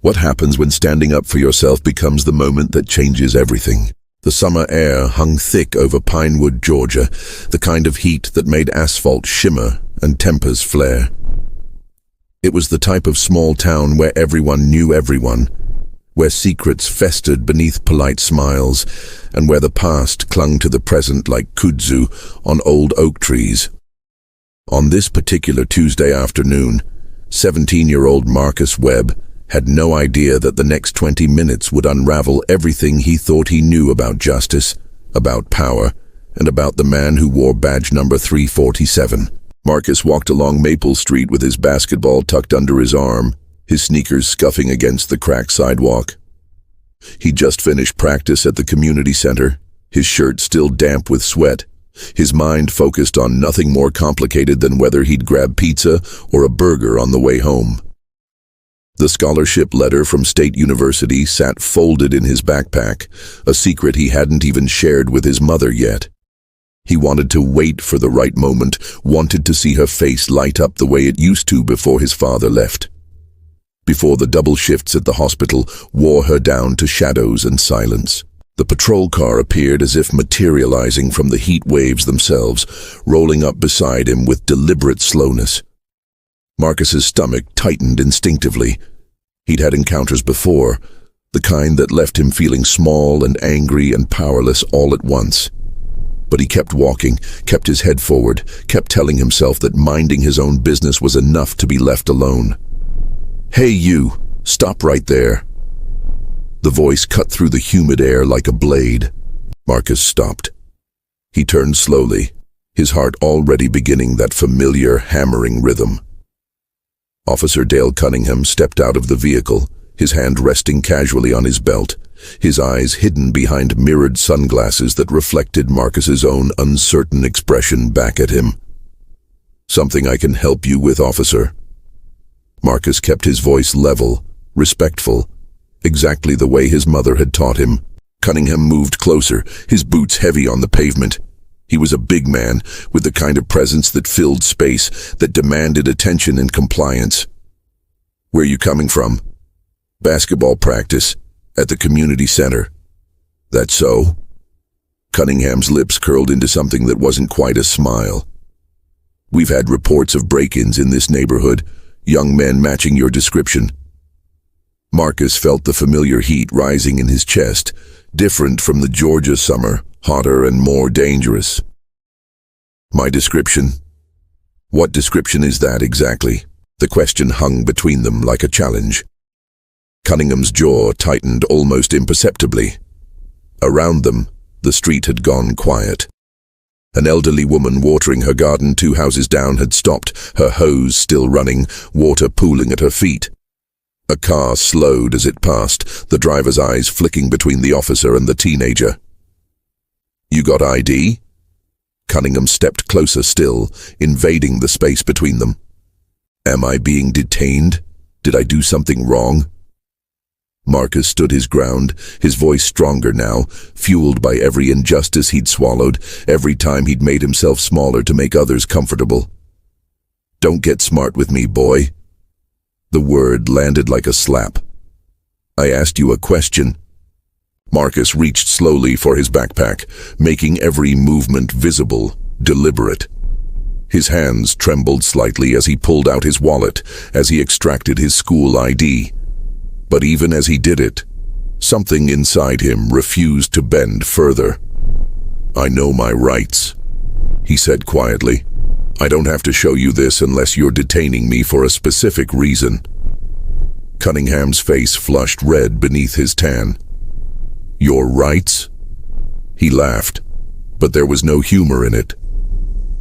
What happens when standing up for yourself becomes the moment that changes everything? The summer air hung thick over Pinewood, Georgia, the kind of heat that made asphalt shimmer and tempers flare. It was the type of small town where everyone knew everyone, where secrets festered beneath polite smiles, and where the past clung to the present like kudzu on old oak trees. On this particular Tuesday afternoon, 17-year-old Marcus Webb had no idea that the next 20 minutes would unravel everything he thought he knew about justice, about power, and about the man who wore badge number 347. Marcus walked along Maple Street with his basketball tucked under his arm, his sneakers scuffing against the cracked sidewalk. He'd just finished practice at the community center, his shirt still damp with sweat, his mind focused on nothing more complicated than whether he'd grab pizza or a burger on the way home. The scholarship letter from State University sat folded in his backpack, a secret he hadn't even shared with his mother yet. He wanted to wait for the right moment, wanted to see her face light up the way it used to before his father left. Before the double shifts at the hospital wore her down to shadows and silence. The patrol car appeared as if materializing from the heat waves themselves, rolling up beside him with deliberate slowness. Marcus's stomach tightened instinctively. He'd had encounters before, the kind that left him feeling small and angry and powerless all at once. But he kept walking, kept his head forward, kept telling himself that minding his own business was enough to be left alone. "Hey you, stop right there." The voice cut through the humid air like a blade. Marcus stopped. He turned slowly, his heart already beginning that familiar hammering rhythm. Officer Dale Cunningham stepped out of the vehicle, his hand resting casually on his belt, his eyes hidden behind mirrored sunglasses that reflected Marcus's own uncertain expression back at him. "Something I can help you with, officer?" Marcus kept his voice level, respectful, exactly the way his mother had taught him. Cunningham moved closer, his boots heavy on the pavement. He was a big man, with the kind of presence that filled space, that demanded attention and compliance. "Where you coming from?" "Basketball practice, at the community center." "That so?" Cunningham's lips curled into something that wasn't quite a smile. "We've had reports of break-ins in this neighborhood, young men matching your description." Marcus felt the familiar heat rising in his chest, different from the Georgia summer, hotter and more dangerous. "My description? What description is that exactly?" The question hung between them like a challenge. Cunningham's jaw tightened almost imperceptibly. Around them, the street had gone quiet. An elderly woman watering her garden 2 houses down had stopped, her hose still running, water pooling at her feet. A car slowed as it passed, the driver's eyes flicking between the officer and the teenager. "You got ID?" Cunningham stepped closer still, invading the space between them. "Am I being detained? Did I do something wrong?" Marcus stood his ground, his voice stronger now, fueled by every injustice he'd swallowed, every time he'd made himself smaller to make others comfortable. "Don't get smart with me, boy." The word landed like a slap. "I asked you a question." Marcus reached slowly for his backpack, making every movement visible, deliberate. His hands trembled slightly as he pulled out his wallet, as he extracted his school ID. But even as he did it, something inside him refused to bend further. "I know my rights," he said quietly. "I don't have to show you this unless you're detaining me for a specific reason." Cunningham's face flushed red beneath his tan. "Your rights?" He laughed, but there was no humor in it.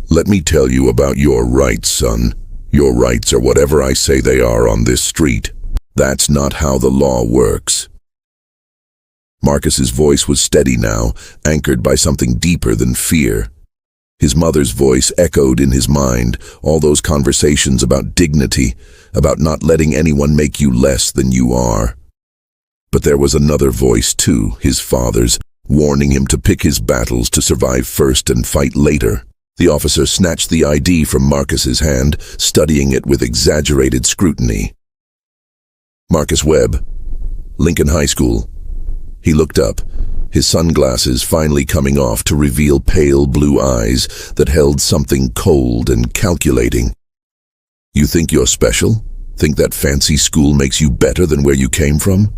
"Let me tell you about your rights, son. Your rights are whatever I say they are on this street. That's not how the law works." Marcus's voice was steady now, anchored by something deeper than fear. His mother's voice echoed in his mind, all those conversations about dignity, about not letting anyone make you less than you are. But there was another voice too, his father's, warning him to pick his battles to survive first and fight later. The officer snatched the ID from Marcus's hand, studying it with exaggerated scrutiny. Marcus Webb, Lincoln High School. He looked up, his sunglasses finally coming off to reveal pale blue eyes that held something cold and calculating. You think you're special? Think that fancy school makes you better than where you came from?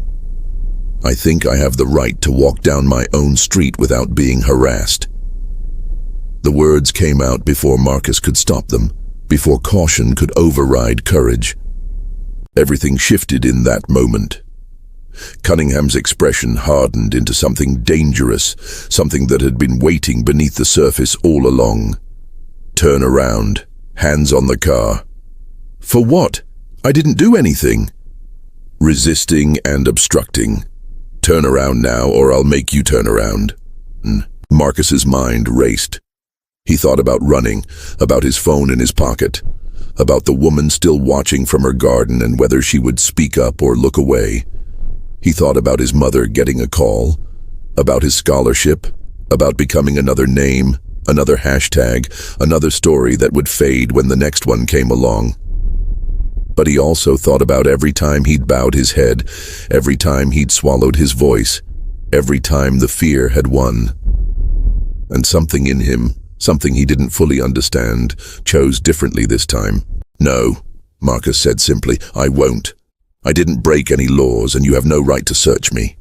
I think I have the right to walk down my own street without being harassed. The words came out before Marcus could stop them, before caution could override courage. Everything shifted in that moment. Cunningham's expression hardened into something dangerous, something that had been waiting beneath the surface all along. Turn around, hands on the car. For what? I didn't do anything. Resisting and obstructing. Turn around now or I'll make you turn around. Marcus's mind raced. He thought about running, about his phone in his pocket, about the woman still watching from her garden and whether she would speak up or look away. He thought about his mother getting a call, about his scholarship, about becoming another name, another hashtag, another story that would fade when the next one came along. But he also thought about every time he'd bowed his head, every time he'd swallowed his voice, every time the fear had won. And something in him, something he didn't fully understand, chose differently this time. No, Marcus said simply, I won't. I didn't break any laws and you have no right to search me.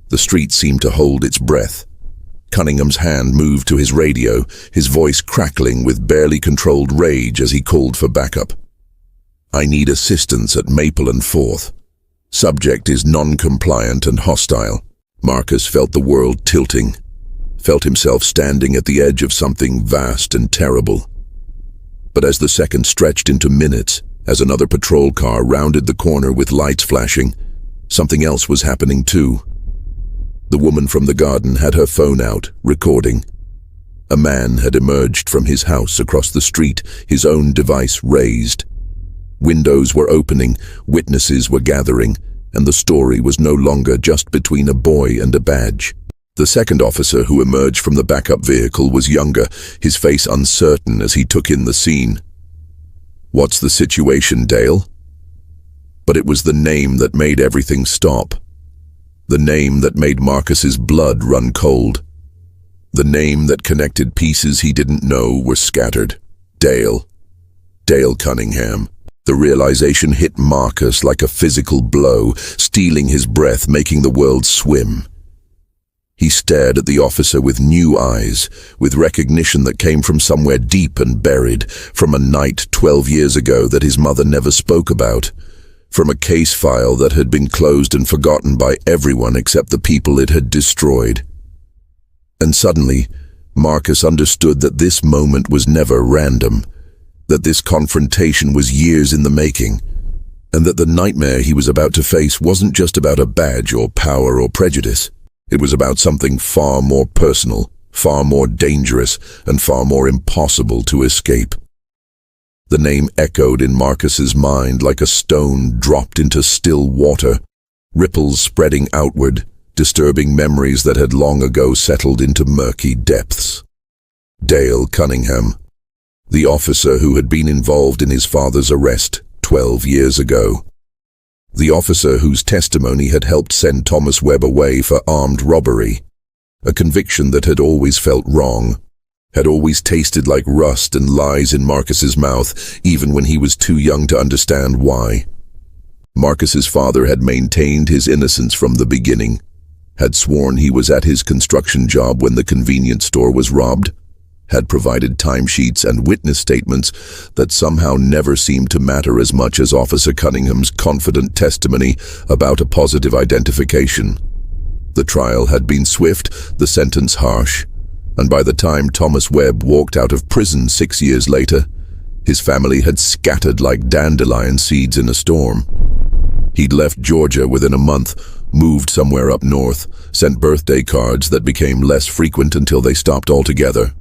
The street seemed to hold its breath. Cunningham's hand moved to his radio, his voice crackling with barely controlled rage as he called for backup. I need assistance at Maple and 4th. Subject is non-compliant and hostile. Marcus felt the world tilting, felt himself standing at the edge of something vast and terrible. But as the seconds stretched into minutes, as another patrol car rounded the corner with lights flashing, something else was happening too. The woman from the garden had her phone out, recording. A man had emerged from his house across the street, his own device raised. Windows were opening, witnesses were gathering, and the story was no longer just between a boy and a badge. The second officer who emerged from the backup vehicle was younger, his face uncertain as he took in the scene. What's the situation, Dale? But it was the name that made everything stop. The name that made Marcus's blood run cold. The name that connected pieces he didn't know were scattered. Dale. Dale Cunningham. The realization hit Marcus like a physical blow, stealing his breath, making the world swim. He stared at the officer with new eyes, with recognition that came from somewhere deep and buried, from a night 12 years ago that his mother never spoke about, from a case file that had been closed and forgotten by everyone except the people it had destroyed. And suddenly, Marcus understood that this moment was never random, that this confrontation was years in the making, and that the nightmare he was about to face wasn't just about a badge or power or prejudice. It was about something far more personal, far more dangerous, and far more impossible to escape. The name echoed in Marcus's mind like a stone dropped into still water, ripples spreading outward, disturbing memories that had long ago settled into murky depths. Dale Cunningham, the officer who had been involved in his father's arrest 12 years ago. The officer whose testimony had helped send Thomas Webb away for armed robbery, a conviction that had always felt wrong, had always tasted like rust and lies in Marcus's mouth, even when he was too young to understand why. Marcus's father had maintained his innocence from the beginning, had sworn he was at his construction job when the convenience store was robbed, had provided timesheets and witness statements that somehow never seemed to matter as much as Officer Cunningham's confident testimony about a positive identification. The trial had been swift, the sentence harsh, and by the time Thomas Webb walked out of prison 6 years later, his family had scattered like dandelion seeds in a storm. He'd left Georgia within a month, moved somewhere up north, sent birthday cards that became less frequent until they stopped altogether.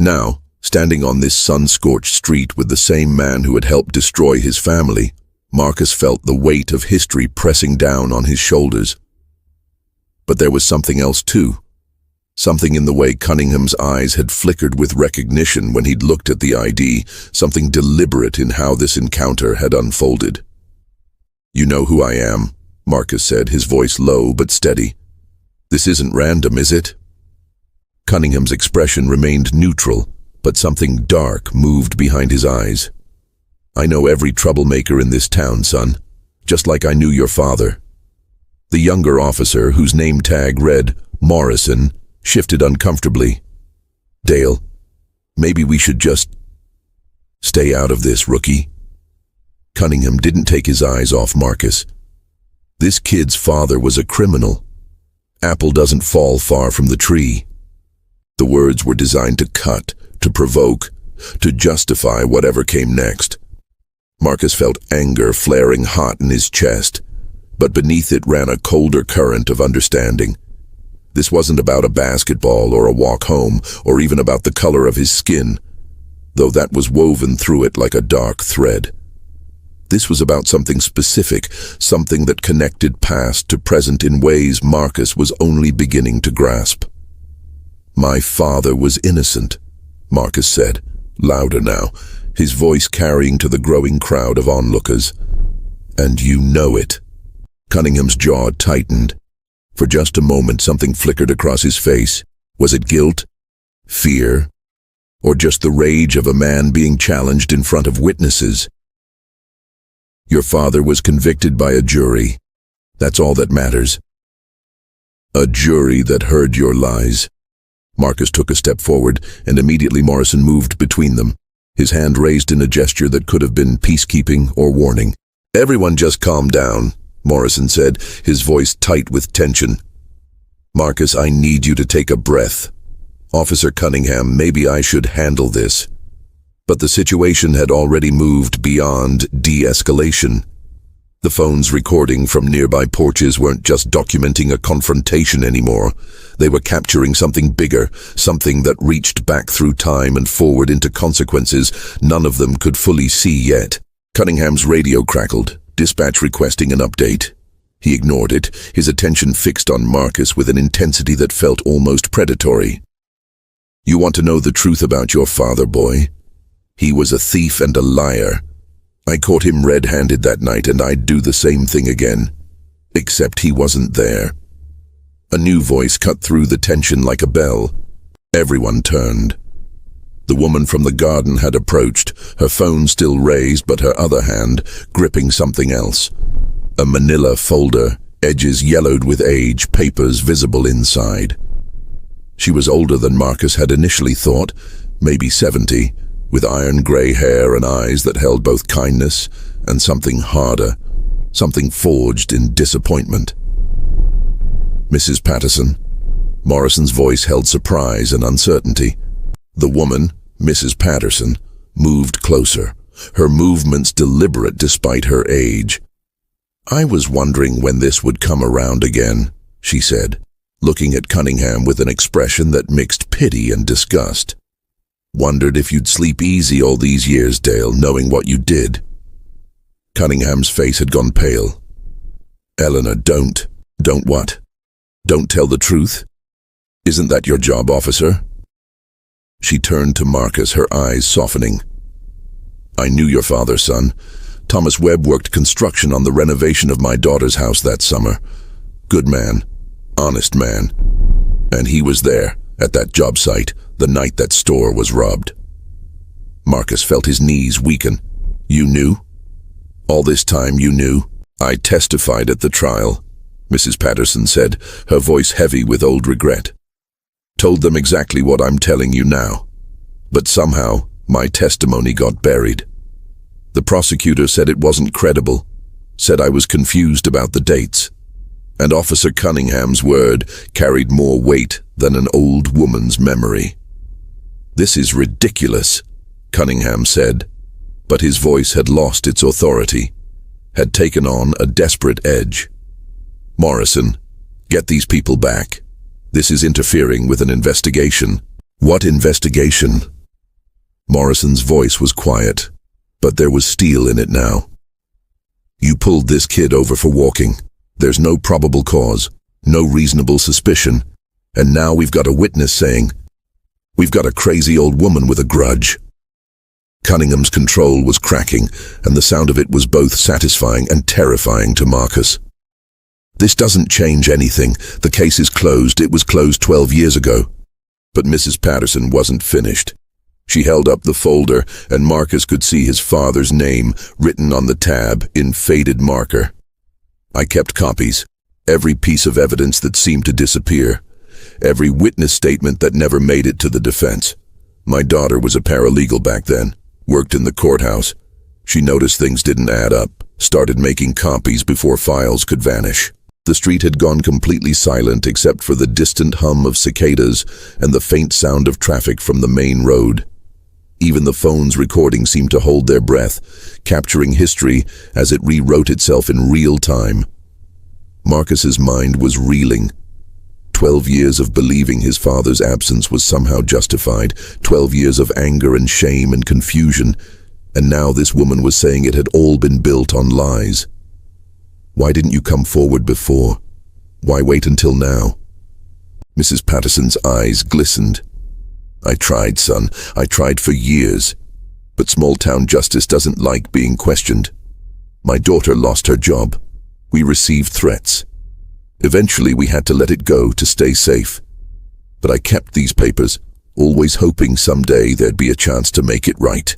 Now, standing on this sun-scorched street with the same man who had helped destroy his family, Marcus felt the weight of history pressing down on his shoulders. But there was something else too. Something in the way Cunningham's eyes had flickered with recognition when he'd looked at the ID, something deliberate in how this encounter had unfolded. "You know who I am," Marcus said, his voice low but steady. "This isn't random, is it?" Cunningham's expression remained neutral, but something dark moved behind his eyes. "I know every troublemaker in this town, son, just like I knew your father." The younger officer, whose name tag read Morrison, shifted uncomfortably. "Dale, maybe we should just stay out of this, rookie." Cunningham didn't take his eyes off Marcus. This kid's father was a criminal. Apple doesn't fall far from the tree. The words were designed to cut, to provoke, to justify whatever came next. Marcus felt anger flaring hot in his chest, but beneath it ran a colder current of understanding. This wasn't about a basketball or a walk home, or even about the color of his skin, though that was woven through it like a dark thread. This was about something specific, something that connected past to present in ways Marcus was only beginning to grasp. "My father was innocent," Marcus said, louder now, his voice carrying to the growing crowd of onlookers. "And you know it." Cunningham's jaw tightened. For just a moment something flickered across his face. Was it guilt? Fear? Or just the rage of a man being challenged in front of witnesses? "Your father was convicted by a jury. That's all that matters." "A jury that heard your lies." Marcus took a step forward, and immediately Morrison moved between them, his hand raised in a gesture that could have been peacekeeping or warning. "Everyone just calm down," Morrison said, his voice tight with tension. "Marcus, I need you to take a breath. Officer Cunningham, maybe I should handle this." But the situation had already moved beyond de-escalation. The phones recording from nearby porches weren't just documenting a confrontation anymore. They were capturing something bigger, something that reached back through time and forward into consequences none of them could fully see yet. Cunningham's radio crackled, dispatch requesting an update. He ignored it, his attention fixed on Marcus with an intensity that felt almost predatory. "You want to know the truth about your father, boy? He was a thief and a liar. I caught him red-handed that night, and I'd do the same thing again. Except he wasn't there." A new voice cut through the tension like a bell. Everyone turned. The woman from the garden had approached, her phone still raised but her other hand gripping something else. A manila folder, edges yellowed with age, papers visible inside. She was older than Marcus had initially thought, maybe 70, with iron grey hair and eyes that held both kindness and something harder, something forged in disappointment. "Mrs. Patterson." Morrison's voice held surprise and uncertainty. The woman, Mrs. Patterson, moved closer, her movements deliberate despite her age. "I was wondering when this would come around again," she said, looking at Cunningham with an expression that mixed pity and disgust. "Wondered if you'd sleep easy all these years, Dale, knowing what you did." Cunningham's face had gone pale. "Eleanor, don't what? Don't tell the truth? Isn't that your job, officer?" She turned to Marcus, her eyes softening. "I knew your father, son. Thomas Webb worked construction on the renovation of my daughter's house that summer. Good man, honest man. And he was there, at that job site, the night that store was robbed." Marcus felt his knees weaken. "You knew? All this time you knew?" "I testified at the trial," Mrs. Patterson said, her voice heavy with old regret. "Told them exactly what I'm telling you now. But somehow, my testimony got buried. The prosecutor said it wasn't credible, said I was confused about the dates. And Officer Cunningham's word carried more weight than an old woman's memory." "This is ridiculous," Cunningham said, but his voice had lost its authority, had taken on a desperate edge. "Morrison, get these people back. This is interfering with an investigation." "What investigation?" Morrison's voice was quiet, but there was steel in it now. "You pulled this kid over for walking. There's no probable cause, no reasonable suspicion, and now we've got a witness saying, we've got a crazy old woman with a grudge." Cunningham's control was cracking, and the sound of it was both satisfying and terrifying to Marcus. "This doesn't change anything. The case is closed. It was closed 12 years ago." But Mrs. Patterson wasn't finished. She held up the folder, and Marcus could see his father's name written on the tab in faded marker. "I kept copies. Every piece of evidence that seemed to disappear. Every witness statement that never made it to the defense. My daughter was a paralegal back then, worked in the courthouse. She noticed things didn't add up, started making copies before files could vanish." The street had gone completely silent except for the distant hum of cicadas and the faint sound of traffic from the main road. Even the phone's recording seemed to hold their breath, capturing history as it rewrote itself in real time. Marcus's mind was reeling. 12 years of believing his father's absence was somehow justified, 12 years of anger and shame and confusion, and now this woman was saying it had all been built on lies. "Why didn't you come forward before? Why wait until now?" Mrs. Patterson's eyes glistened. "I tried, son. I tried for years. But small-town justice doesn't like being questioned. My daughter lost her job. We received threats. Eventually we had to let it go to stay safe. But I kept these papers, always hoping someday there'd be a chance to make it right."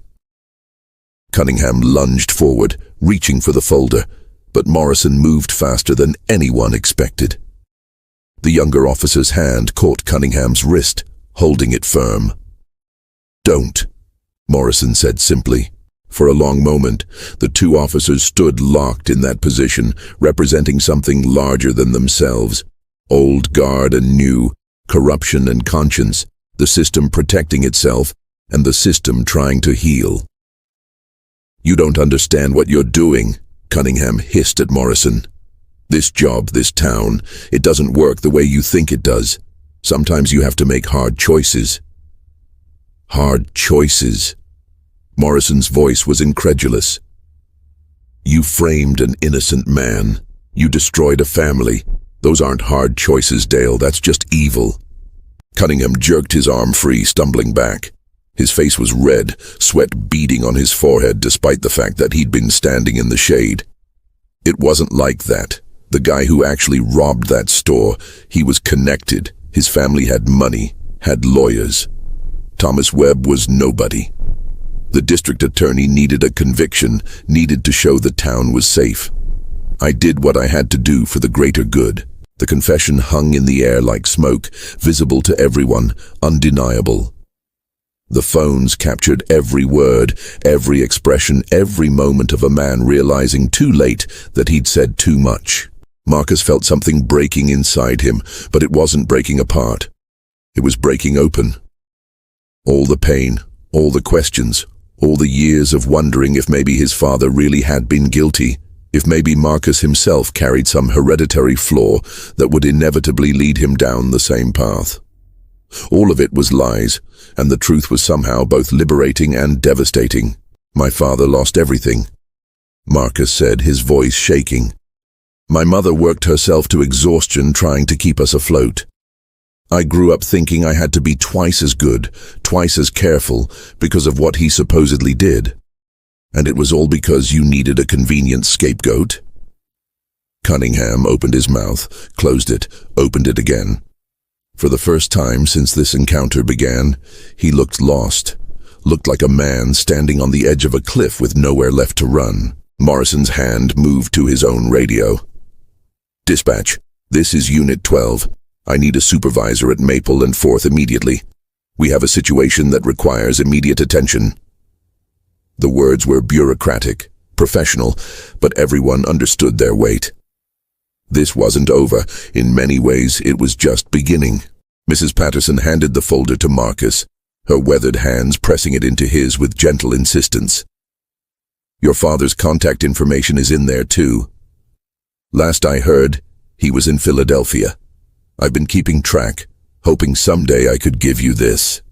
Cunningham lunged forward, reaching for the folder, but Morrison moved faster than anyone expected. The younger officer's hand caught Cunningham's wrist, holding it firm. "Don't," Morrison said simply. For a long moment, the two officers stood locked in that position, representing something larger than themselves. Old guard and new, corruption and conscience, the system protecting itself, and the system trying to heal. "You don't understand what you're doing," Cunningham hissed at Morrison. "This job, this town, it doesn't work the way you think it does. Sometimes you have to make hard choices." "Hard choices?" Morrison's voice was incredulous. "You framed an innocent man. You destroyed a family. Those aren't hard choices, Dale. That's just evil." Cunningham jerked his arm free, stumbling back. His face was red, sweat beading on his forehead despite the fact that he'd been standing in the shade. "It wasn't like that. The guy who actually robbed that store, he was connected. His family had money, had lawyers. Thomas Webb was nobody. The district attorney needed a conviction, needed to show the town was safe. I did what I had to do for the greater good." The confession hung in the air like smoke, visible to everyone, undeniable. The phones captured every word, every expression, every moment of a man realizing too late that he'd said too much. Marcus felt something breaking inside him, but it wasn't breaking apart. It was breaking open. All the pain, all the questions, all the years of wondering if maybe his father really had been guilty, if maybe Marcus himself carried some hereditary flaw that would inevitably lead him down the same path. All of it was lies, and the truth was somehow both liberating and devastating. "My father lost everything," Marcus said, his voice shaking. "My mother worked herself to exhaustion trying to keep us afloat. I grew up thinking I had to be twice as good, twice as careful, because of what he supposedly did. And it was all because you needed a convenient scapegoat." Cunningham opened his mouth, closed it, opened it again. For the first time since this encounter began, he looked lost, looked like a man standing on the edge of a cliff with nowhere left to run. Morrison's hand moved to his own radio. "Dispatch, this is Unit 12. I need a supervisor at Maple and 4th immediately. We have a situation that requires immediate attention." The words were bureaucratic, professional, but everyone understood their weight. This wasn't over. In many ways, it was just beginning. Mrs. Patterson handed the folder to Marcus, her weathered hands pressing it into his with gentle insistence. "Your father's contact information is in there too. Last I heard, he was in Philadelphia. I've been keeping track, hoping someday I could give you this."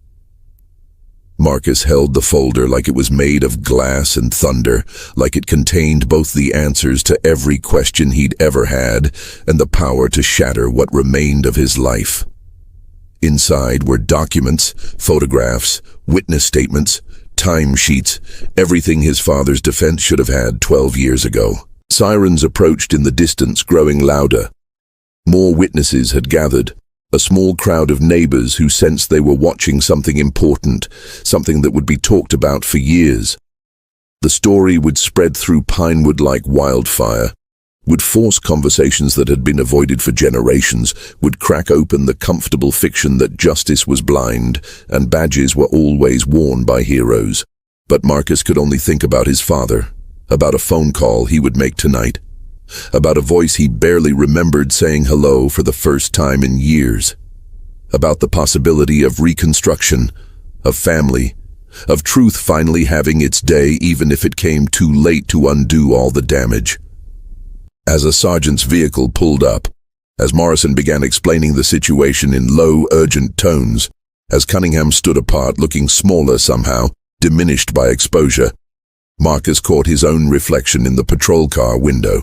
Marcus held the folder like it was made of glass and thunder, like it contained both the answers to every question he'd ever had and the power to shatter what remained of his life. Inside were documents, photographs, witness statements, timesheets, everything his father's defense should have had 12 years ago. Sirens approached in the distance, growing louder. More witnesses had gathered, a small crowd of neighbors who sensed they were watching something important, something that would be talked about for years. The story would spread through Pinewood like wildfire, would force conversations that had been avoided for generations, would crack open the comfortable fiction that justice was blind and badges were always worn by heroes. But Marcus could only think about his father, about a phone call he would make tonight, about a voice he barely remembered saying hello for the first time in years, about the possibility of reconstruction, of family, of truth finally having its day even if it came too late to undo all the damage. As a sergeant's vehicle pulled up, as Morrison began explaining the situation in low, urgent tones, as Cunningham stood apart looking smaller somehow, diminished by exposure, Marcus caught his own reflection in the patrol car window.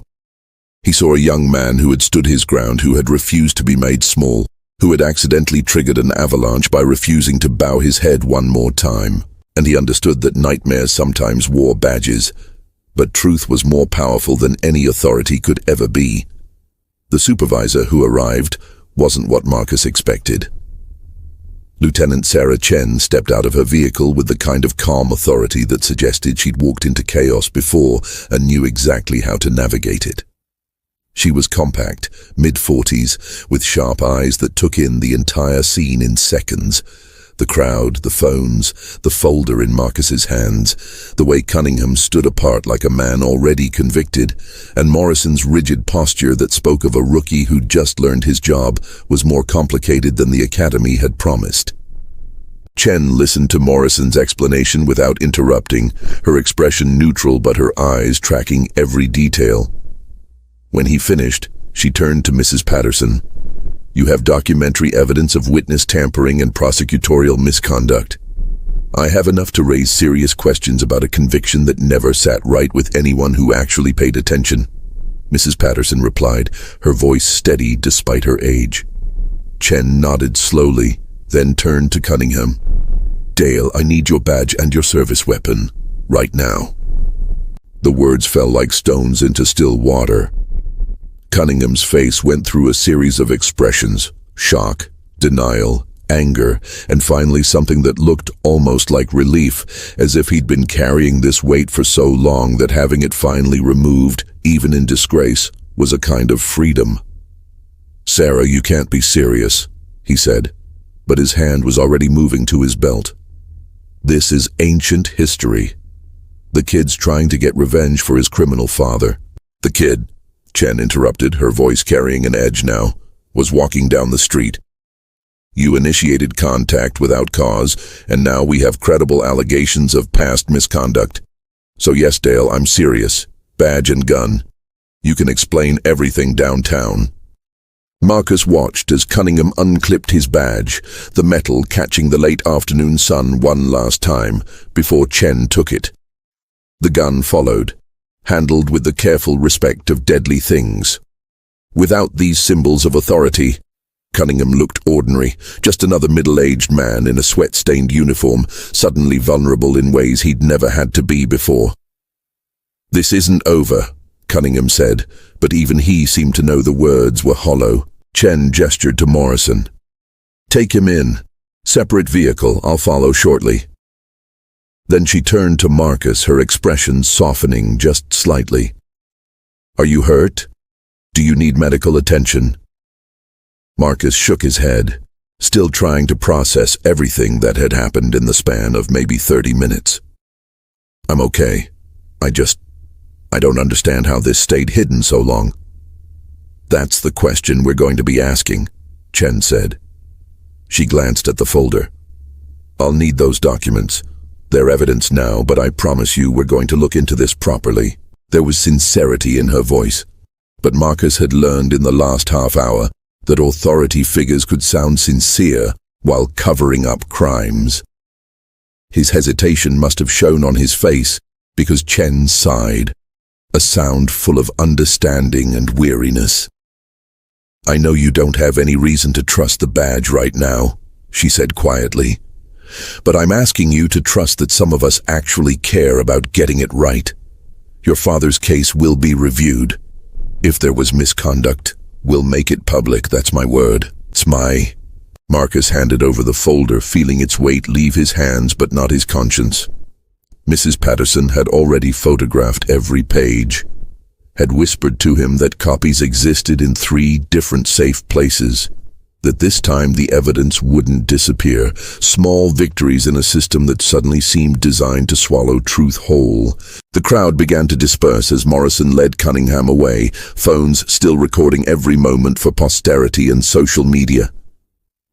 He saw a young man who had stood his ground, who had refused to be made small, who had accidentally triggered an avalanche by refusing to bow his head one more time. And he understood that nightmares sometimes wore badges, but truth was more powerful than any authority could ever be. The supervisor who arrived wasn't what Marcus expected. Lieutenant Sarah Chen stepped out of her vehicle with the kind of calm authority that suggested she'd walked into chaos before and knew exactly how to navigate it. She was compact, mid-40s, with sharp eyes that took in the entire scene in seconds. The crowd, the phones, the folder in Marcus's hands, the way Cunningham stood apart like a man already convicted, and Morrison's rigid posture that spoke of a rookie who'd just learned his job was more complicated than the academy had promised. Chen listened to Morrison's explanation without interrupting, her expression neutral but her eyes tracking every detail. When he finished, she turned to Mrs. Patterson. "You have documentary evidence of witness tampering and prosecutorial misconduct. I have enough to raise serious questions about a conviction that never sat right with anyone who actually paid attention," Mrs. Patterson replied, her voice steady despite her age. Chen nodded slowly, then turned to Cunningham. "Dale, I need your badge and your service weapon, right now." The words fell like stones into still water. Cunningham's face went through a series of expressions: shock, denial, anger, and finally something that looked almost like relief, as if he'd been carrying this weight for so long that having it finally removed, even in disgrace, was a kind of freedom. "Sarah, you can't be serious," he said, but his hand was already moving to his belt. "This is ancient history. The kid's trying to get revenge for his criminal father." "The kid," Chen interrupted, her voice carrying an edge now, "was walking down the street. You initiated contact without cause, and now we have credible allegations of past misconduct. So yes, Dale, I'm serious. Badge and gun. You can explain everything downtown." Marcus watched as Cunningham unclipped his badge, the metal catching the late afternoon sun one last time, before Chen took it. The gun followed, handled with the careful respect of deadly things. Without these symbols of authority, Cunningham looked ordinary, just another middle-aged man in a sweat-stained uniform, suddenly vulnerable in ways he'd never had to be before. "This isn't over," Cunningham said, but even he seemed to know the words were hollow. Chen gestured to Morrison. "Take him in. Separate vehicle, I'll follow shortly." Then she turned to Marcus, her expression softening just slightly. "Are you hurt? Do you need medical attention?" Marcus shook his head, still trying to process everything that had happened in the span of maybe 30 minutes. "I'm okay. I don't understand how this stayed hidden so long." "That's the question we're going to be asking," Chen said. She glanced at the folder. "I'll need those documents. They're evidence now, but I promise you we're going to look into this properly." There was sincerity in her voice, but Marcus had learned in the last half hour that authority figures could sound sincere while covering up crimes. His hesitation must have shown on his face because Chen sighed, a sound full of understanding and weariness. "I know you don't have any reason to trust the badge right now," she said quietly, But I'm asking you to trust that some of us actually care about getting it right. Your father's case will be reviewed. If there was misconduct, we'll make it public, that's my word. It's my... Marcus handed over the folder, feeling its weight leave his hands but not his conscience. Mrs. Patterson had already photographed every page, had whispered to him that copies existed in 3 different safe places, that this time the evidence wouldn't disappear. Small victories in a system that suddenly seemed designed to swallow truth whole. The crowd began to disperse as Morrison led Cunningham away, phones still recording every moment for posterity and social media.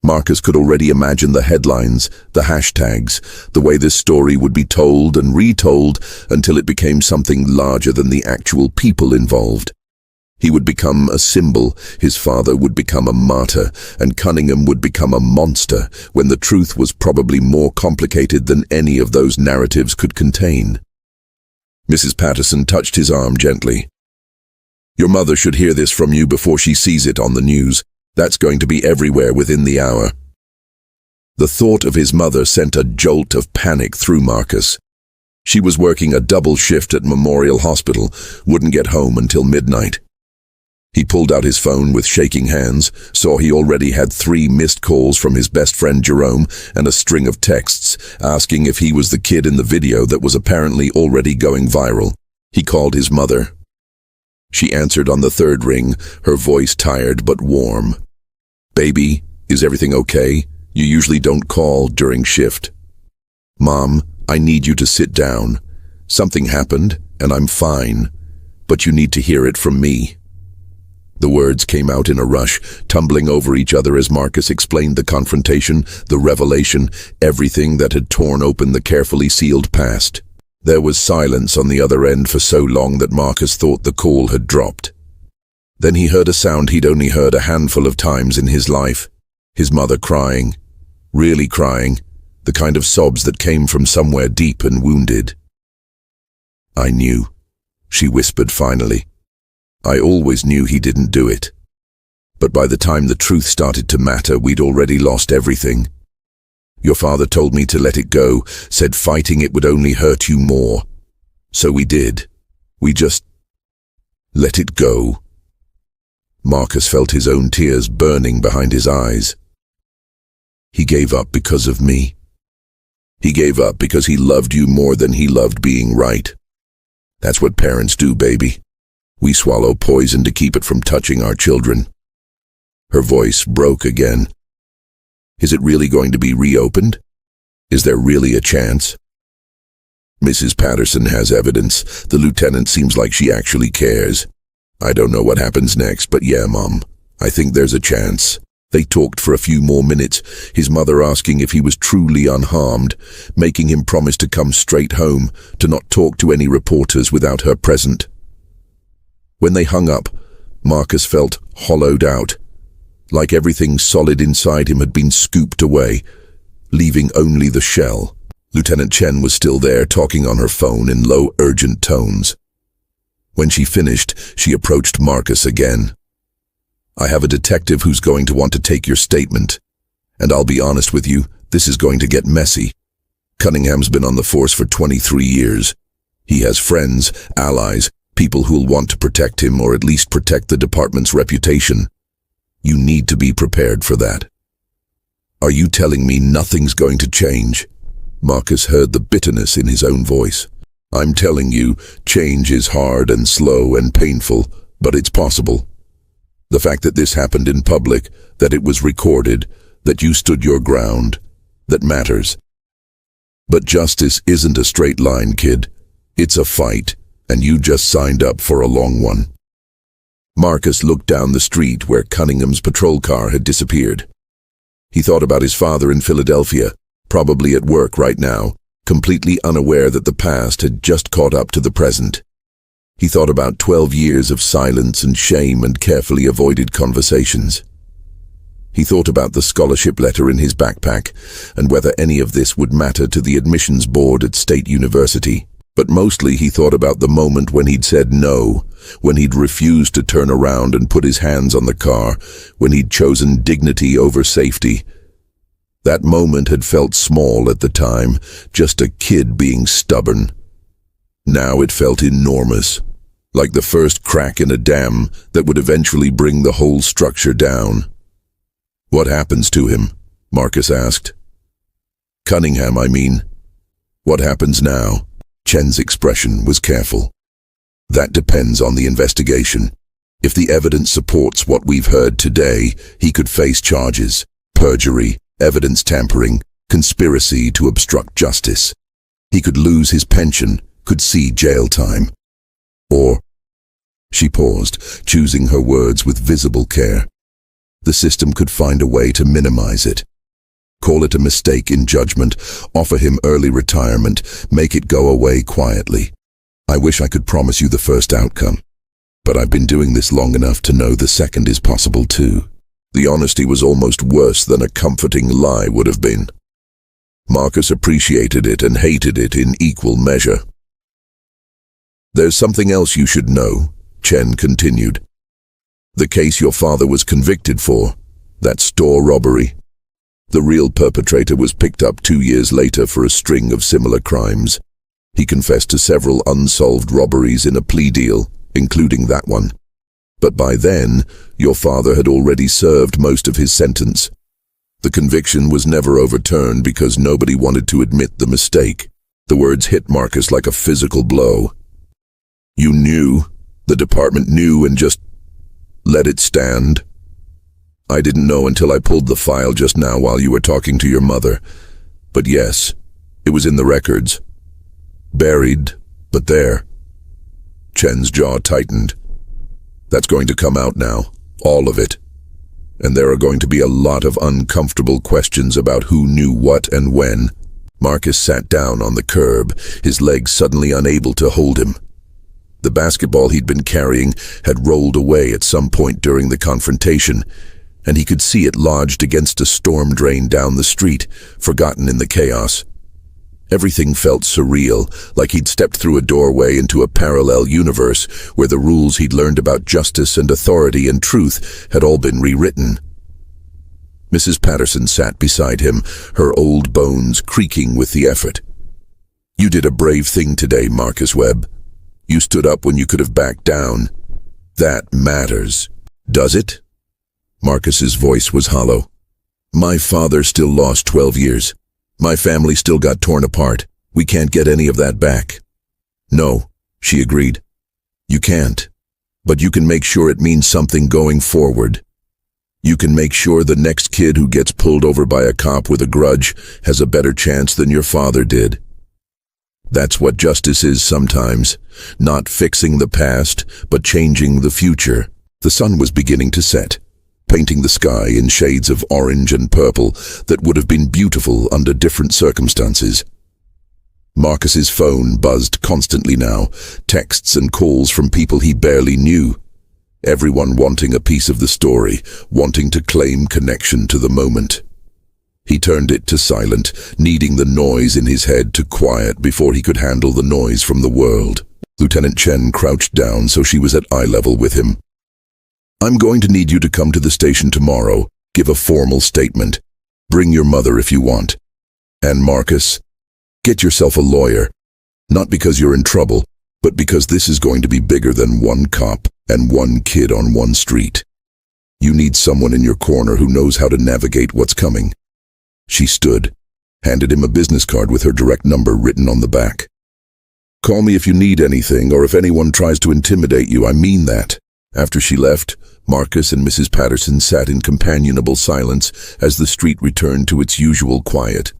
Marcus could already imagine the headlines, the hashtags, the way this story would be told and retold until it became something larger than the actual people involved. He would become a symbol, his father would become a martyr, and Cunningham would become a monster, when the truth was probably more complicated than any of those narratives could contain. Mrs. Patterson touched his arm gently. Your mother should hear this from you before she sees it on the news. That's going to be everywhere within the hour. The thought of his mother sent a jolt of panic through Marcus. She was working a double shift at Memorial Hospital, wouldn't get home until midnight. He pulled out his phone with shaking hands, saw he already had 3 missed calls from his best friend Jerome and a string of texts asking if he was the kid in the video that was apparently already going viral. He called his mother. She answered on the 3rd ring, her voice tired but warm. Baby, is everything okay? You usually don't call during shift. Mom, I need you to sit down. Something happened, and I'm fine, but you need to hear it from me. The words came out in a rush, tumbling over each other as Marcus explained the confrontation, the revelation, everything that had torn open the carefully sealed past. There was silence on the other end for so long that Marcus thought the call had dropped. Then he heard a sound he'd only heard a handful of times in his life. His mother crying. Really crying. The kind of sobs that came from somewhere deep and wounded. I knew, she whispered finally. I always knew he didn't do it. But by the time the truth started to matter, we'd already lost everything. Your father told me to let it go, said fighting it would only hurt you more. So we did. We just let it go. Marcus felt his own tears burning behind his eyes. He gave up because of me. He gave up because he loved you more than he loved being right. That's what parents do, baby. We swallow poison to keep it from touching our children. Her voice broke again. Is it really going to be reopened? Is there really a chance? Mrs. Patterson has evidence. The lieutenant seems like she actually cares. I don't know what happens next, but yeah, Mom, I think there's a chance. They talked for a few more minutes, his mother asking if he was truly unharmed, making him promise to come straight home, to not talk to any reporters without her present. When they hung up, Marcus felt hollowed out, like everything solid inside him had been scooped away, leaving only the shell. Lieutenant Chen was still there, talking on her phone in low, urgent tones. When she finished, she approached Marcus again. I have a detective who's going to want to take your statement. And I'll be honest with you, this is going to get messy. Cunningham's been on the force for 23 years. He has friends, allies, people who'll want to protect him or at least protect the department's reputation. You need to be prepared for that. Are you telling me nothing's going to change? Marcus heard the bitterness in his own voice. I'm telling you, change is hard and slow and painful, but it's possible. The fact that this happened in public, that it was recorded, that you stood your ground, that matters. But justice isn't a straight line, kid. It's a fight, and you just signed up for a long one. Marcus looked down the street where Cunningham's patrol car had disappeared. He thought about his father in Philadelphia, probably at work right now, completely unaware that the past had just caught up to the present. He thought about 12 years of silence and shame and carefully avoided conversations. He thought about the scholarship letter in his backpack and whether any of this would matter to the admissions board at State University. But mostly he thought about the moment when he'd said no, when he'd refused to turn around and put his hands on the car, when he'd chosen dignity over safety. That moment had felt small at the time, just a kid being stubborn. Now it felt enormous, like the first crack in a dam that would eventually bring the whole structure down. "What happens to him?" Marcus asked. "Cunningham, I mean. What happens now?" Chen's expression was careful. "That depends on the investigation. If the evidence supports what we've heard today, he could face charges: perjury, evidence tampering, conspiracy to obstruct justice. He could lose his pension, could see jail time. Or—" She paused, choosing her words with visible care. "The system could find a way to minimize it. Call it a mistake in judgment, offer him early retirement, make it go away quietly. I wish I could promise you the first outcome, but I've been doing this long enough to know the second is possible too." The honesty was almost worse than a comforting lie would have been. Marcus appreciated it and hated it in equal measure. "There's something else you should know," Chen continued. "The case your father was convicted for, that store robbery. The real perpetrator was picked up 2 years later for a string of similar crimes. He confessed to several unsolved robberies in a plea deal, including that one. But by then, your father had already served most of his sentence. The conviction was never overturned because nobody wanted to admit the mistake." The words hit Marcus like a physical blow. "You knew, the department knew, and just let it stand?" "I didn't know until I pulled the file just now while you were talking to your mother. But yes, it was in the records. Buried, but there." Chen's jaw tightened. "That's going to come out now, all of it. And there are going to be a lot of uncomfortable questions about who knew what and when." Marcus sat down on the curb, his legs suddenly unable to hold him. The basketball he'd been carrying had rolled away at some point during the confrontation, and he could see it lodged against a storm drain down the street, forgotten in the chaos. Everything felt surreal, like he'd stepped through a doorway into a parallel universe where the rules he'd learned about justice and authority and truth had all been rewritten. Mrs. Patterson sat beside him, her old bones creaking with the effort. "You did a brave thing today, Marcus Webb. You stood up when you could have backed down. That matters. Does it?" Marcus's voice was hollow. "My father still lost 12 years. My family still got torn apart. We can't get any of that back." "No," she agreed. "You can't. But you can make sure it means something going forward. You can make sure the next kid who gets pulled over by a cop with a grudge has a better chance than your father did. That's what justice is sometimes. Not fixing the past, but changing the future." The sun was beginning to set, painting the sky in shades of orange and purple that would have been beautiful under different circumstances. Marcus's phone buzzed constantly now, texts and calls from people he barely knew. Everyone wanting a piece of the story, wanting to claim connection to the moment. He turned it to silent, needing the noise in his head to quiet before he could handle the noise from the world. Lieutenant Chen crouched down so she was at eye level with him. "I'm going to need you to come to the station tomorrow, give a formal statement. Bring your mother if you want. And Marcus, get yourself a lawyer. Not because you're in trouble, but because this is going to be bigger than one cop and one kid on one street. You need someone in your corner who knows how to navigate what's coming." She stood, handed him a business card with her direct number written on the back. "Call me if you need anything or if anyone tries to intimidate you, I mean that." After she left, Marcus and Mrs. Patterson sat in companionable silence as the street returned to its usual quiet.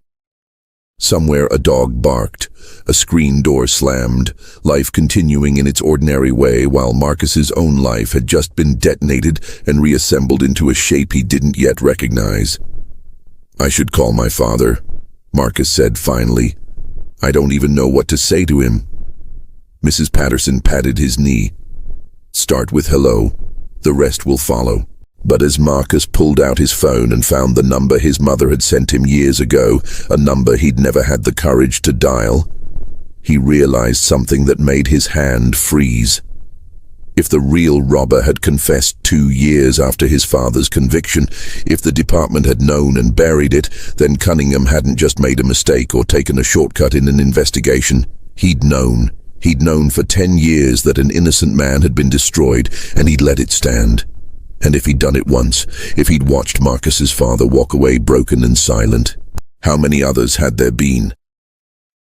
Somewhere a dog barked, a screen door slammed, life continuing in its ordinary way while Marcus's own life had just been detonated and reassembled into a shape he didn't yet recognize. "I should call my father," Marcus said finally. "I don't even know what to say to him." Mrs. Patterson patted his knee. "Start with hello. The rest will follow." But as Marcus pulled out his phone and found the number his mother had sent him years ago, a number he'd never had the courage to dial, he realized something that made his hand freeze. If the real robber had confessed 2 years after his father's conviction, if the department had known and buried it, then Cunningham hadn't just made a mistake or taken a shortcut in an investigation. He'd known. He'd known for 10 years that an innocent man had been destroyed, and he'd let it stand. And if he'd done it once, if he'd watched Marcus's father walk away broken and silent, how many others had there been?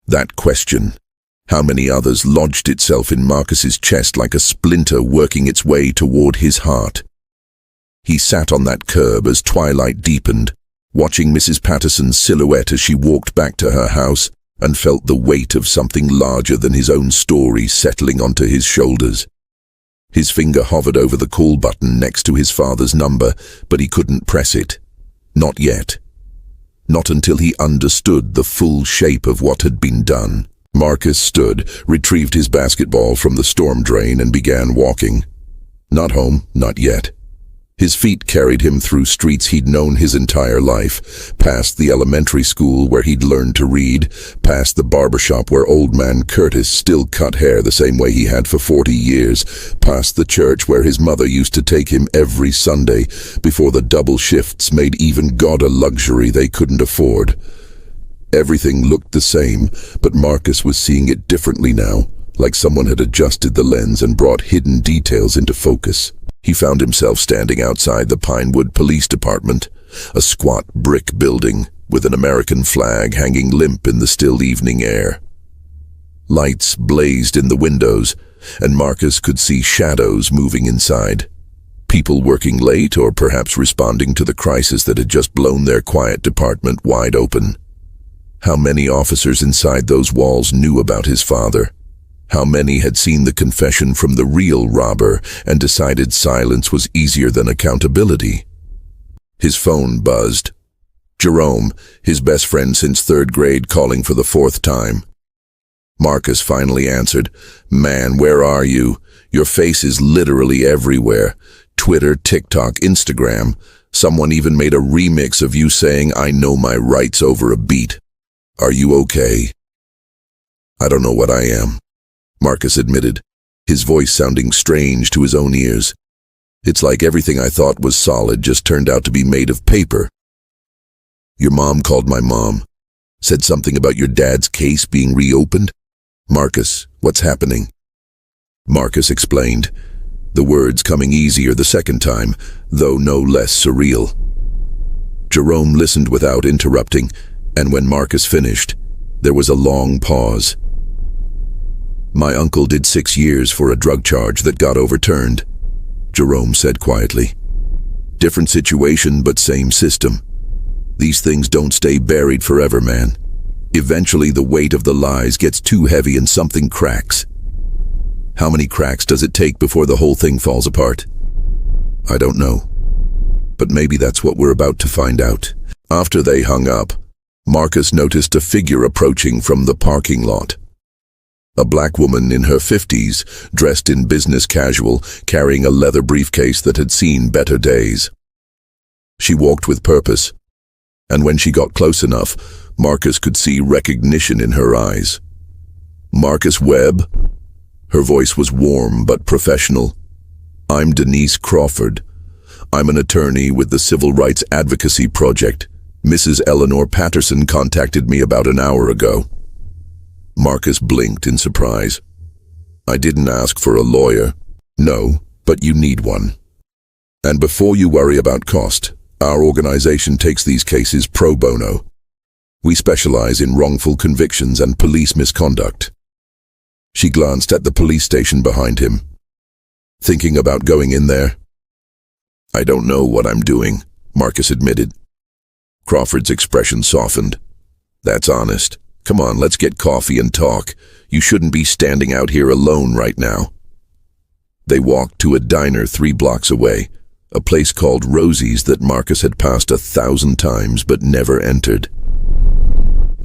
That question, how many others, lodged itself in Marcus's chest like a splinter working its way toward his heart. He sat on that curb as twilight deepened, watching Mrs. Patterson's silhouette as she walked back to her house, and felt the weight of something larger than his own story settling onto his shoulders. His finger hovered over the call button next to his father's number, but he couldn't press it. Not yet. Not until he understood the full shape of what had been done. Marcus stood, retrieved his basketball from the storm drain, and began walking. Not home, not yet. His feet carried him through streets he'd known his entire life, past the elementary school where he'd learned to read, past the barbershop where old man Curtis still cut hair the same way he had for 40 years, past the church where his mother used to take him every Sunday before the double shifts made even God a luxury they couldn't afford. Everything looked the same, but Marcus was seeing it differently now, like someone had adjusted the lens and brought hidden details into focus. He found himself standing outside the Pinewood Police Department, a squat brick building with an American flag hanging limp in the still evening air. Lights blazed in the windows, and Marcus could see shadows moving inside. People working late or perhaps responding to the crisis that had just blown their quiet department wide open. How many officers inside those walls knew about his father? How many had seen the confession from the real robber and decided silence was easier than accountability? His phone buzzed. Jerome, his best friend since 3rd grade, calling for the 4th time. Marcus finally answered. "Man, where are you? Your face is literally everywhere. Twitter, TikTok, Instagram. Someone even made a remix of you saying, 'I know my rights' over a beat. Are you okay?" "I don't know what I am," Marcus admitted, his voice sounding strange to his own ears. "It's like everything I thought was solid just turned out to be made of paper. Your mom called my mom. Said something about your dad's case being reopened." "Marcus, what's happening?" Marcus explained, the words coming easier the second time, though no less surreal. Jerome listened without interrupting, and when Marcus finished, there was a long pause. "My uncle did 6 years for a drug charge that got overturned," Jerome said quietly. "Different situation, but same system. These things don't stay buried forever, man. Eventually the weight of the lies gets too heavy and something cracks. How many cracks does it take before the whole thing falls apart? I don't know. But maybe that's what we're about to find out." After they hung up, Marcus noticed a figure approaching from the parking lot. A black woman in her 50s, dressed in business casual, carrying a leather briefcase that had seen better days. She walked with purpose, and when she got close enough, Marcus could see recognition in her eyes. "Marcus Webb?" Her voice was warm but professional. "I'm Denise Crawford. I'm an attorney with the Civil Rights Advocacy Project. Mrs. Eleanor Patterson contacted me about an hour ago." Marcus blinked in surprise. "I didn't ask for a lawyer." "No, but you need one. And before you worry about cost, our organization takes these cases pro bono. We specialize in wrongful convictions and police misconduct." She glanced at the police station behind him. "Thinking about going in there?" "I don't know what I'm doing," Marcus admitted. Crawford's expression softened. "That's honest. Come on, let's get coffee and talk. You shouldn't be standing out here alone right now." They walked to a diner 3 blocks away, a place called Rosie's that Marcus had passed 1,000 times but never entered.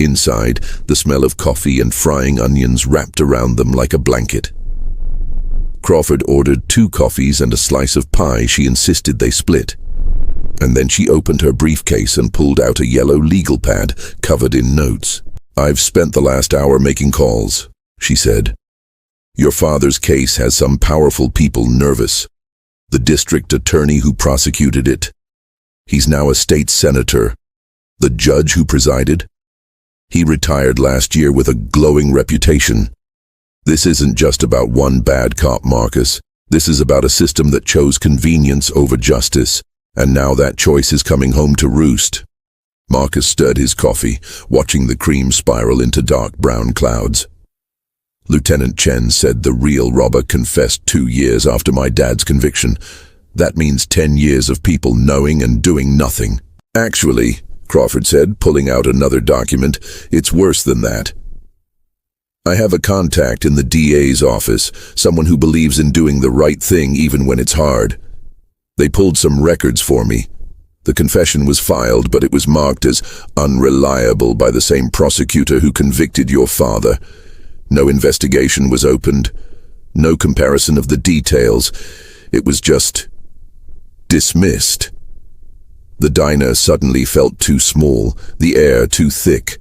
Inside, the smell of coffee and frying onions wrapped around them like a blanket. Crawford ordered 2 coffees and a slice of pie she insisted they split. And then she opened her briefcase and pulled out a yellow legal pad covered in notes. "I've spent the last hour making calls," she said. Your father's case has some powerful people nervous. The district attorney who prosecuted it. He's now a state senator. The judge who presided. He retired last year with a glowing reputation. This isn't just about one bad cop, Marcus. This is about a system that chose convenience over justice, and now that choice is coming home to roost. Marcus stirred his coffee, watching the cream spiral into dark brown clouds. Lieutenant Chen said the real robber confessed 2 years after my dad's conviction. That means 10 years of people knowing and doing nothing. Actually, Crawford said, pulling out another document, it's worse than that. I have a contact in the DA's office, someone who believes in doing the right thing even when it's hard. They pulled some records for me. The confession was filed, but it was marked as unreliable by the same prosecutor who convicted your father. No investigation was opened. No comparison of the details. It was just dismissed. The diner suddenly felt too small, the air too thick.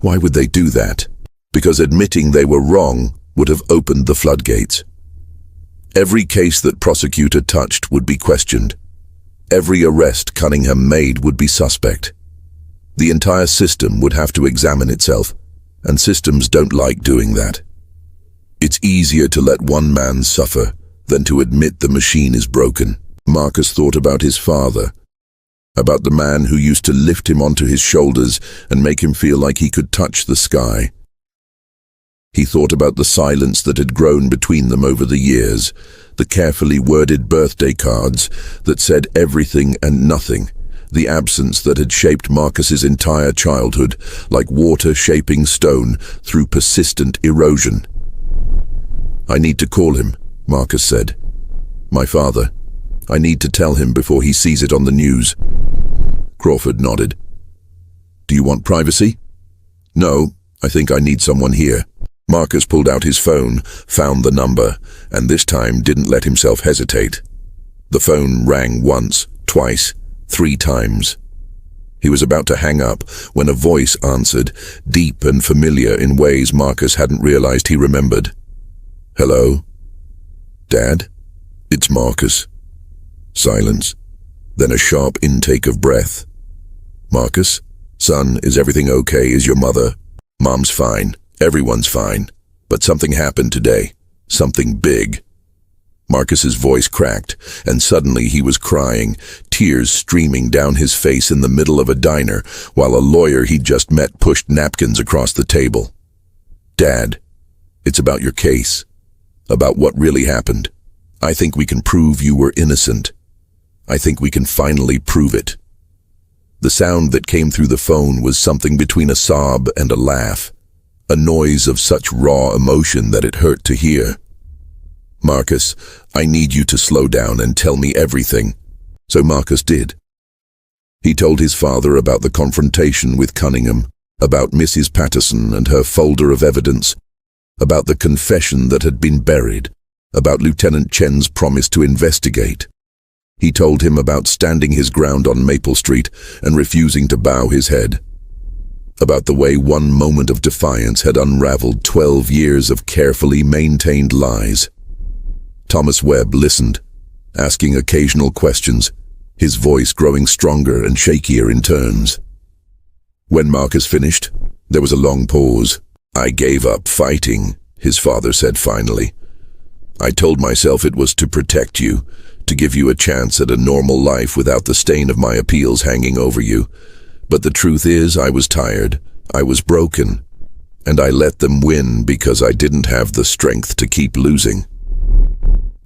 Why would they do that? Because admitting they were wrong would have opened the floodgates. Every case that prosecutor touched would be questioned. Every arrest Cunningham made would be suspect. The entire system would have to examine itself, and systems don't like doing that. It's easier to let one man suffer than to admit the machine is broken. Marcus thought about his father, about the man who used to lift him onto his shoulders and make him feel like he could touch the sky. He thought about the silence that had grown between them over the years, the carefully worded birthday cards that said everything and nothing, the absence that had shaped Marcus's entire childhood, like water shaping stone through persistent erosion. I need to call him, Marcus said. My father. I need to tell him before he sees it on the news. Crawford nodded. Do you want privacy? No, I think I need someone here. Marcus pulled out his phone, found the number, and this time didn't let himself hesitate. The phone rang once, twice, 3 times. He was about to hang up when a voice answered, deep and familiar in ways Marcus hadn't realized he remembered. Hello? Dad? It's Marcus. Silence. Then a sharp intake of breath. Marcus? Son, is everything okay? Is your mother? Mom's fine. Everyone's fine. But something happened today. Something big. Marcus's voice cracked, and suddenly he was crying, tears streaming down his face in the middle of a diner, while a lawyer he'd just met pushed napkins across the table. Dad, it's about your case. About what really happened. I think we can prove you were innocent. I think we can finally prove it. The sound that came through the phone was something between a sob and a laugh, a noise of such raw emotion that it hurt to hear. Marcus, I need you to slow down and tell me everything. So Marcus did. He told his father about the confrontation with Cunningham, about Mrs. Patterson and her folder of evidence, about the confession that had been buried, about Lieutenant Chen's promise to investigate. He told him about standing his ground on Maple Street and refusing to bow his head. About the way one moment of defiance had unraveled 12 years of carefully maintained lies. Thomas Webb listened, asking occasional questions, his voice growing stronger and shakier in turns. When Marcus finished, there was a long pause. I gave up fighting, his father said finally. I told myself it was to protect you, to give you a chance at a normal life without the stain of my appeals hanging over you. But the truth is, I was tired, I was broken, and I let them win because I didn't have the strength to keep losing.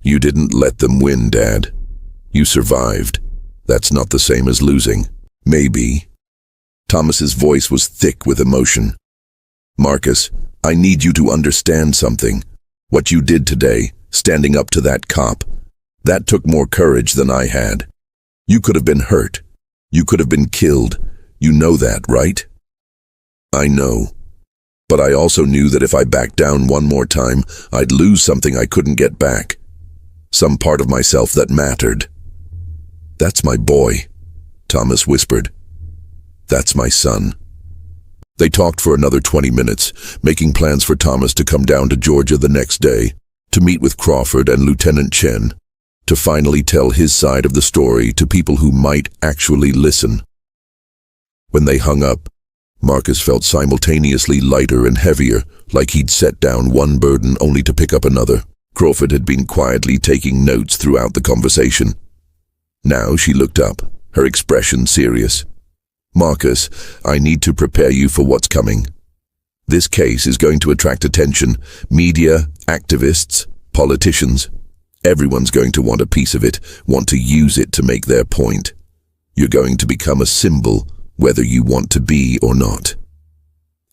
You didn't let them win, Dad. You survived. That's not the same as losing. Maybe. Thomas's voice was thick with emotion. Marcus, I need you to understand something. What you did today, standing up to that cop, that took more courage than I had. You could have been hurt. You could have been killed. You know that, right? I know. But I also knew that if I backed down one more time, I'd lose something I couldn't get back. Some part of myself that mattered. That's my boy, Thomas whispered. That's my son. They talked for another 20 minutes, making plans for Thomas to come down to Georgia the next day, to meet with Crawford and Lieutenant Chen, to finally tell his side of the story to people who might actually listen. When they hung up, Marcus felt simultaneously lighter and heavier, like he'd set down one burden only to pick up another. Crawford had been quietly taking notes throughout the conversation. Now she looked up, her expression serious. "Marcus, I need to prepare you for what's coming. This case is going to attract attention. Media, activists, politicians. Everyone's going to want a piece of it, want to use it to make their point. You're going to become a symbol, whether you want to be or not.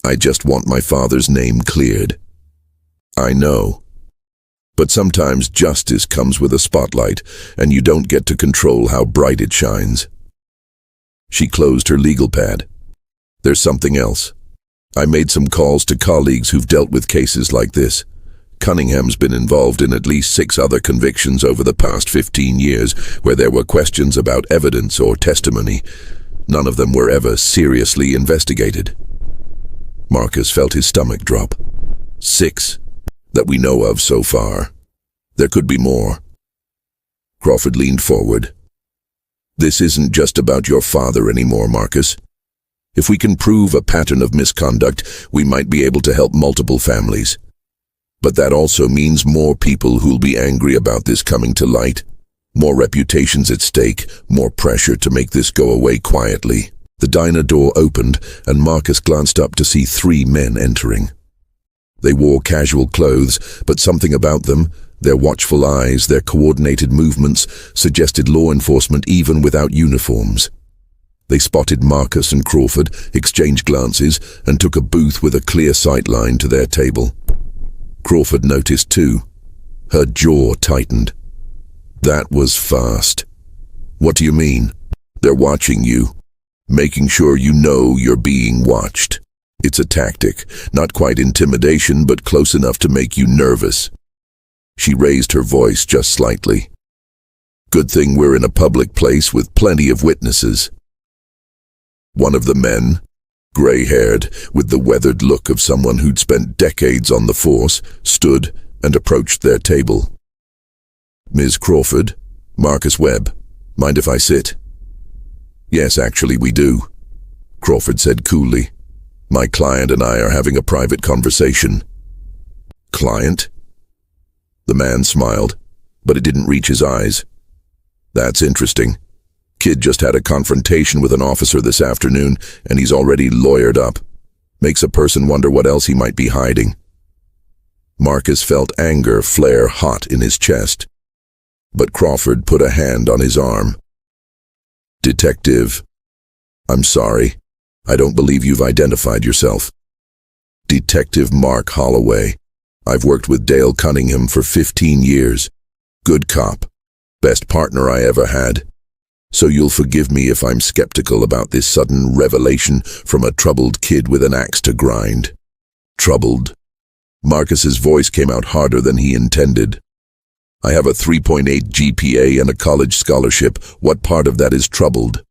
I just want my father's name cleared. I know. But sometimes justice comes with a spotlight, and you don't get to control how bright it shines." She closed her legal pad. "There's something else. I made some calls to colleagues who've dealt with cases like this. Cunningham's been involved in at least 6 other convictions over the past 15 years where there were questions about evidence or testimony. None of them were ever seriously investigated." Marcus felt his stomach drop. 6 that we know of so far. There could be more. Crawford leaned forward. "This isn't just about your father anymore, Marcus. If we can prove a pattern of misconduct, we might be able to help multiple families. But that also means more people who'll be angry about this coming to light. More reputations at stake, more pressure to make this go away quietly." The diner door opened, and Marcus glanced up to see 3 men entering. They wore casual clothes, but something about them, their watchful eyes, their coordinated movements, suggested law enforcement even without uniforms. They spotted Marcus and Crawford, exchanged glances, and took a booth with a clear sight line to their table. Crawford noticed too. Her jaw tightened. "That was fast." "What do you mean?" "They're watching you, making sure you know you're being watched. It's a tactic, not quite intimidation, but close enough to make you nervous." She raised her voice just slightly. "Good thing we're in a public place with plenty of witnesses." One of the men, gray-haired, with the weathered look of someone who'd spent decades on the force, stood and approached their table. "Ms. Crawford, Marcus Webb, mind if I sit?" "Yes, actually we do," Crawford said coolly. "My client and I are having a private conversation." "Client?" The man smiled, but it didn't reach his eyes. "That's interesting. Kid just had a confrontation with an officer this afternoon, and he's already lawyered up. Makes a person wonder what else he might be hiding." Marcus felt anger flare hot in his chest, but Crawford put a hand on his arm. "Detective, I'm sorry. I don't believe you've identified yourself." "Detective Mark Holloway. I've worked with Dale Cunningham for 15 years. Good cop. Best partner I ever had. So you'll forgive me if I'm skeptical about this sudden revelation from a troubled kid with an axe to grind." "Troubled?" Marcus's voice came out harder than he intended. "I have a 3.8 GPA and a college scholarship. What part of that is troubled?"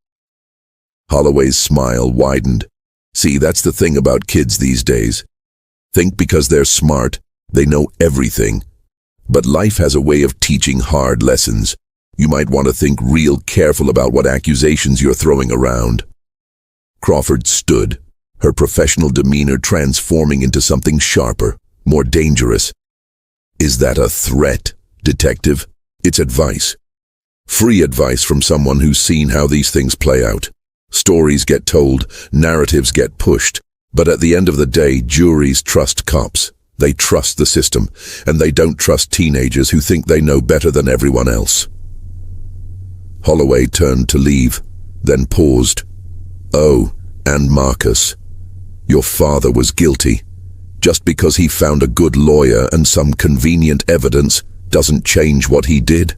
Holloway's smile widened. "See, that's the thing about kids these days. Think because they're smart, they know everything. But life has a way of teaching hard lessons. You might want to think real careful about what accusations you're throwing around." Crawford stood, her professional demeanor transforming into something sharper, more dangerous. "Is that a threat, detective? It's advice. Free advice from someone who's seen how these things play out. Stories get told, narratives get pushed, but at the end of the day, juries trust cops. They trust the system, and they don't trust teenagers who think they know better than everyone else." Holloway turned to leave, then paused. "Oh, and Marcus, your father was guilty. Just because he found a good lawyer and some convenient evidence doesn't change what he did.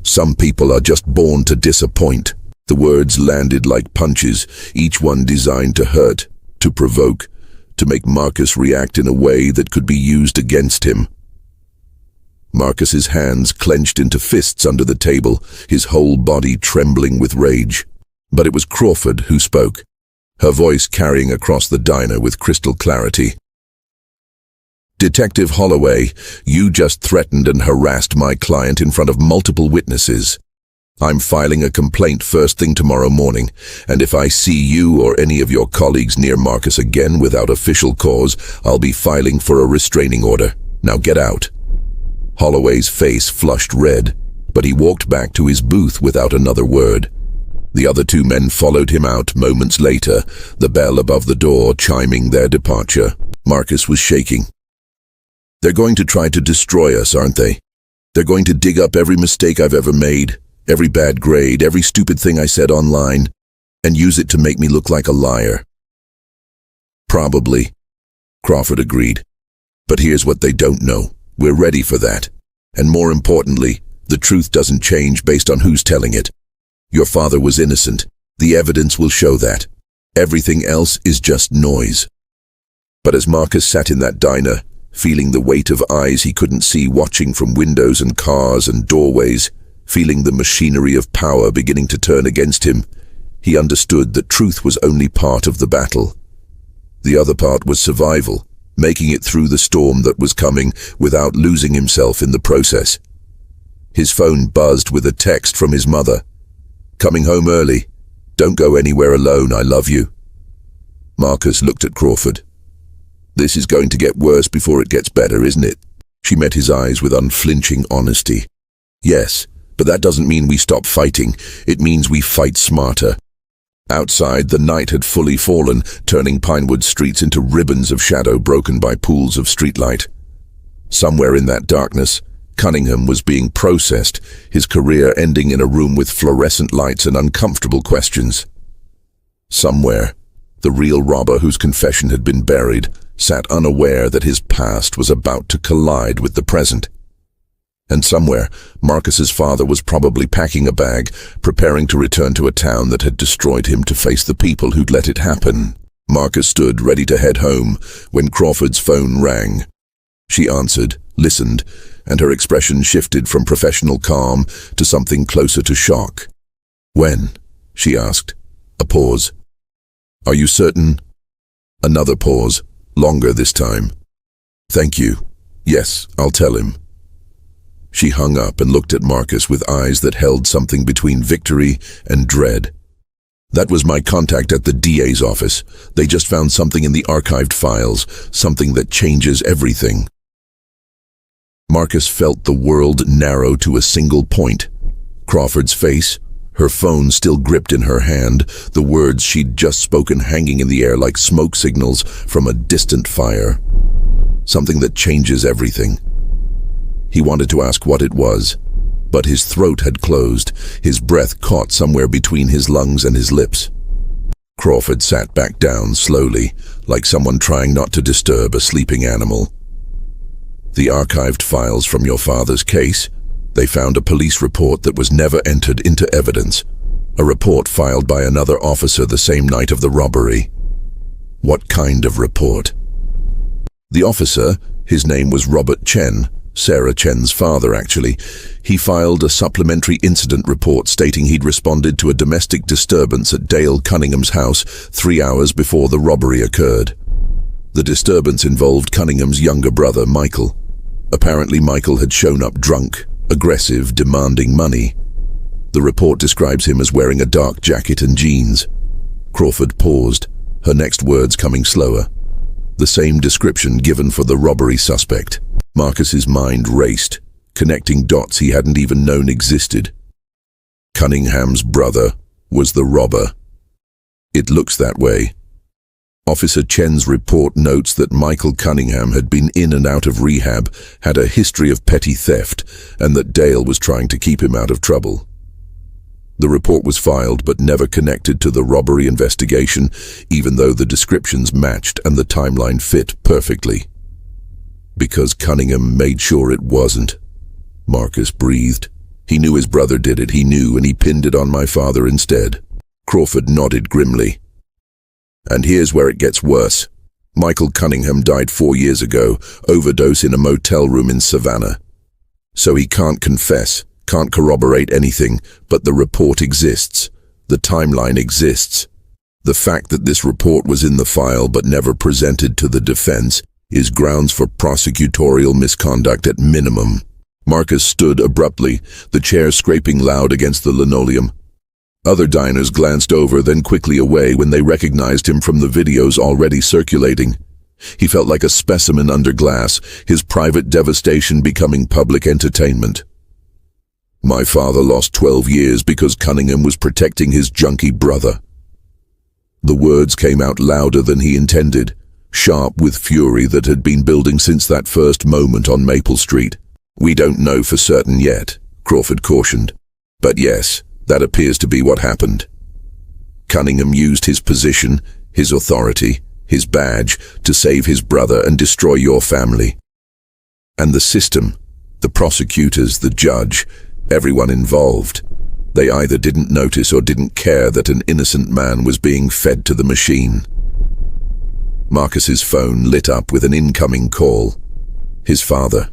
Some people are just born to disappoint." The words landed like punches, each one designed to hurt, to provoke, to make Marcus react in a way that could be used against him. Marcus's hands clenched into fists under the table, his whole body trembling with rage. But it was Crawford who spoke. her voice carrying across the diner with crystal clarity. "Detective Holloway, you just threatened and harassed my client in front of multiple witnesses. I'm filing a complaint first thing tomorrow morning, and if I see you or any of your colleagues near Marcus again without official cause, I'll be filing for a restraining order. Now get out." Holloway's face flushed red, but he walked back to his booth without another word. The other two men followed him out moments later, the bell above the door chiming their departure. Marcus was shaking. "They're going to try to destroy us, aren't they? They're going to dig up every mistake I've ever made, every bad grade, every stupid thing I said online, and use it to make me look like a liar." "Probably," Crawford agreed. "But here's what they don't know. We're ready for that. And more importantly, the truth doesn't change based on who's telling it. Your father was innocent. The evidence will show that. Everything else is just noise." But as Marcus sat in that diner, feeling the weight of eyes he couldn't see watching from windows and cars and doorways, feeling the machinery of power beginning to turn against him, he understood that truth was only part of the battle. The other part was survival, making it through the storm that was coming without losing himself in the process. His phone buzzed with a text from his mother. "Coming home early. Don't go anywhere alone, I love you." Marcus looked at Crawford. "This is going to get worse before it gets better, isn't it?" She met his eyes with unflinching honesty. "Yes, but that doesn't mean we stop fighting. It means we fight smarter." Outside, the night had fully fallen, turning Pinewood streets into ribbons of shadow broken by pools of streetlight. Somewhere in that darkness, Cunningham was being processed, his career ending in a room with fluorescent lights and uncomfortable questions. Somewhere, the real robber whose confession had been buried sat unaware that his past was about to collide with the present. And somewhere, Marcus's father was probably packing a bag, preparing to return to a town that had destroyed him to face the people who'd let it happen. Marcus stood ready to head home when Crawford's phone rang. She answered, listened, and her expression shifted from professional calm to something closer to shock. "When?" she asked. A pause. "Are you certain?" Another pause, longer this time. "Thank you. Yes, I'll tell him." She hung up and looked at Marcus with eyes that held something between victory and dread. "That was my contact at the DA's office. They just found something in the archived files, something that changes everything." Marcus felt the world narrow to a single point. Crawford's face, her phone still gripped in her hand, the words she'd just spoken hanging in the air like smoke signals from a distant fire. Something that changes everything. He wanted to ask what it was, but his throat had closed, his breath caught somewhere between his lungs and his lips. Crawford sat back down slowly, like someone trying not to disturb a sleeping animal. "The archived files from your father's case, they found a police report that was never entered into evidence, a report filed by another officer the same night of the robbery." "What kind of report?" "The officer, his name was Robert Chen, Sarah Chen's father actually. He filed a supplementary incident report stating he'd responded to a domestic disturbance at Dale Cunningham's house 3 hours before the robbery occurred. The disturbance involved Cunningham's younger brother, Michael. Apparently Michael had shown up drunk, aggressive, demanding money. The report describes him as wearing a dark jacket and jeans." Crawford paused, her next words coming slower. The same description given for the robbery suspect. Marcus's mind raced, connecting dots he hadn't even known existed. Cunningham's brother was the robber. It looks that way. Officer Chen's report notes that Michael Cunningham had been in and out of rehab, had a history of petty theft, and that Dale was trying to keep him out of trouble. The report was filed but never connected to the robbery investigation, even though the descriptions matched and the timeline fit perfectly. "Because Cunningham made sure it wasn't," Marcus breathed. "He knew his brother did it, he knew, and he pinned it on my father instead." Crawford nodded grimly. "And here's where it gets worse. Michael Cunningham died 4 years ago, overdose in a motel room in Savannah. So he can't confess, can't corroborate anything, but the report exists. The timeline exists. The fact that this report was in the file but never presented to the defense is grounds for prosecutorial misconduct at minimum. Marcus stood abruptly, the chair scraping loud against the linoleum. Other diners glanced over, then quickly away when they recognized him from the videos already circulating. He felt like a specimen under glass, his private devastation becoming public entertainment. My father lost 12 years because Cunningham was protecting his junkie brother. The words came out louder than he intended, sharp with fury that had been building since that first moment on Maple Street. We don't know for certain yet, Crawford cautioned. But yes, that appears to be what happened. Cunningham used his position, his authority, his badge, to save his brother and destroy your family. And the system, the prosecutors, the judge, everyone involved, they either didn't notice or didn't care that an innocent man was being fed to the machine. Marcus's phone lit up with an incoming call. His father.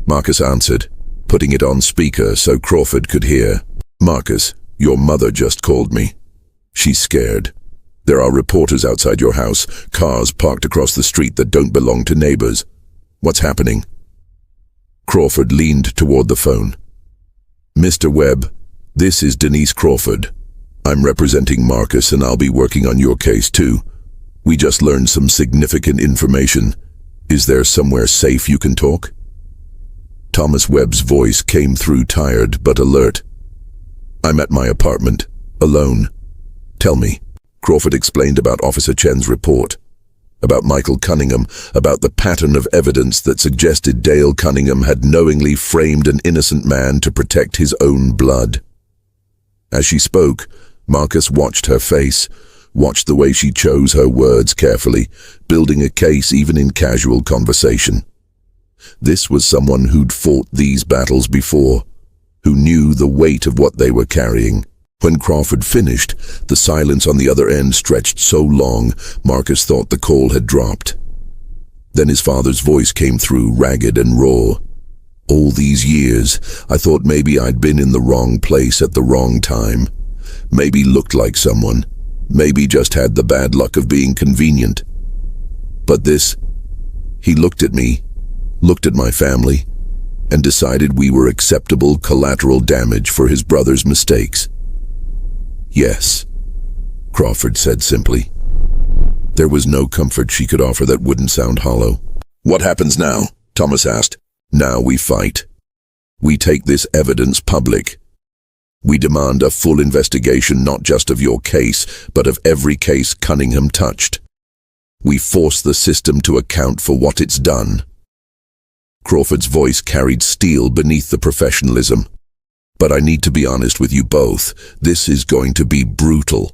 Marcus answered, putting it on speaker so Crawford could hear. Marcus, your mother just called me. She's scared. There are reporters outside your house, cars parked across the street that don't belong to neighbors. What's happening? Crawford leaned toward the phone. Mr. Webb, this is Denise Crawford. I'm representing Marcus and I'll be working on your case too. We just learned some significant information. Is there somewhere safe you can talk? Thomas Webb's voice came through tired but alert. I'm at my apartment, alone. Tell me. Crawford explained about Officer Chen's report, about Michael Cunningham, about the pattern of evidence that suggested Dale Cunningham had knowingly framed an innocent man to protect his own blood. As she spoke, Marcus watched her face, watched the way she chose her words carefully, building a case even in casual conversation. This was someone who'd fought these battles before, who knew the weight of what they were carrying. When Crawford finished, the silence on the other end stretched so long, Marcus thought the call had dropped. Then his father's voice came through, ragged and raw. All these years, I thought maybe I'd been in the wrong place at the wrong time. Maybe looked like someone. Maybe just had the bad luck of being convenient. But this, he looked at me, looked at my family, and decided we were acceptable collateral damage for his brother's mistakes. Yes, Crawford said simply. There was no comfort she could offer that wouldn't sound hollow. What happens now? Thomas asked. Now we fight. We take this evidence public. We demand a full investigation not just of your case, but of every case Cunningham touched. We force the system to account for what it's done. Crawford's voice carried steel beneath the professionalism. But I need to be honest with you both. This is going to be brutal.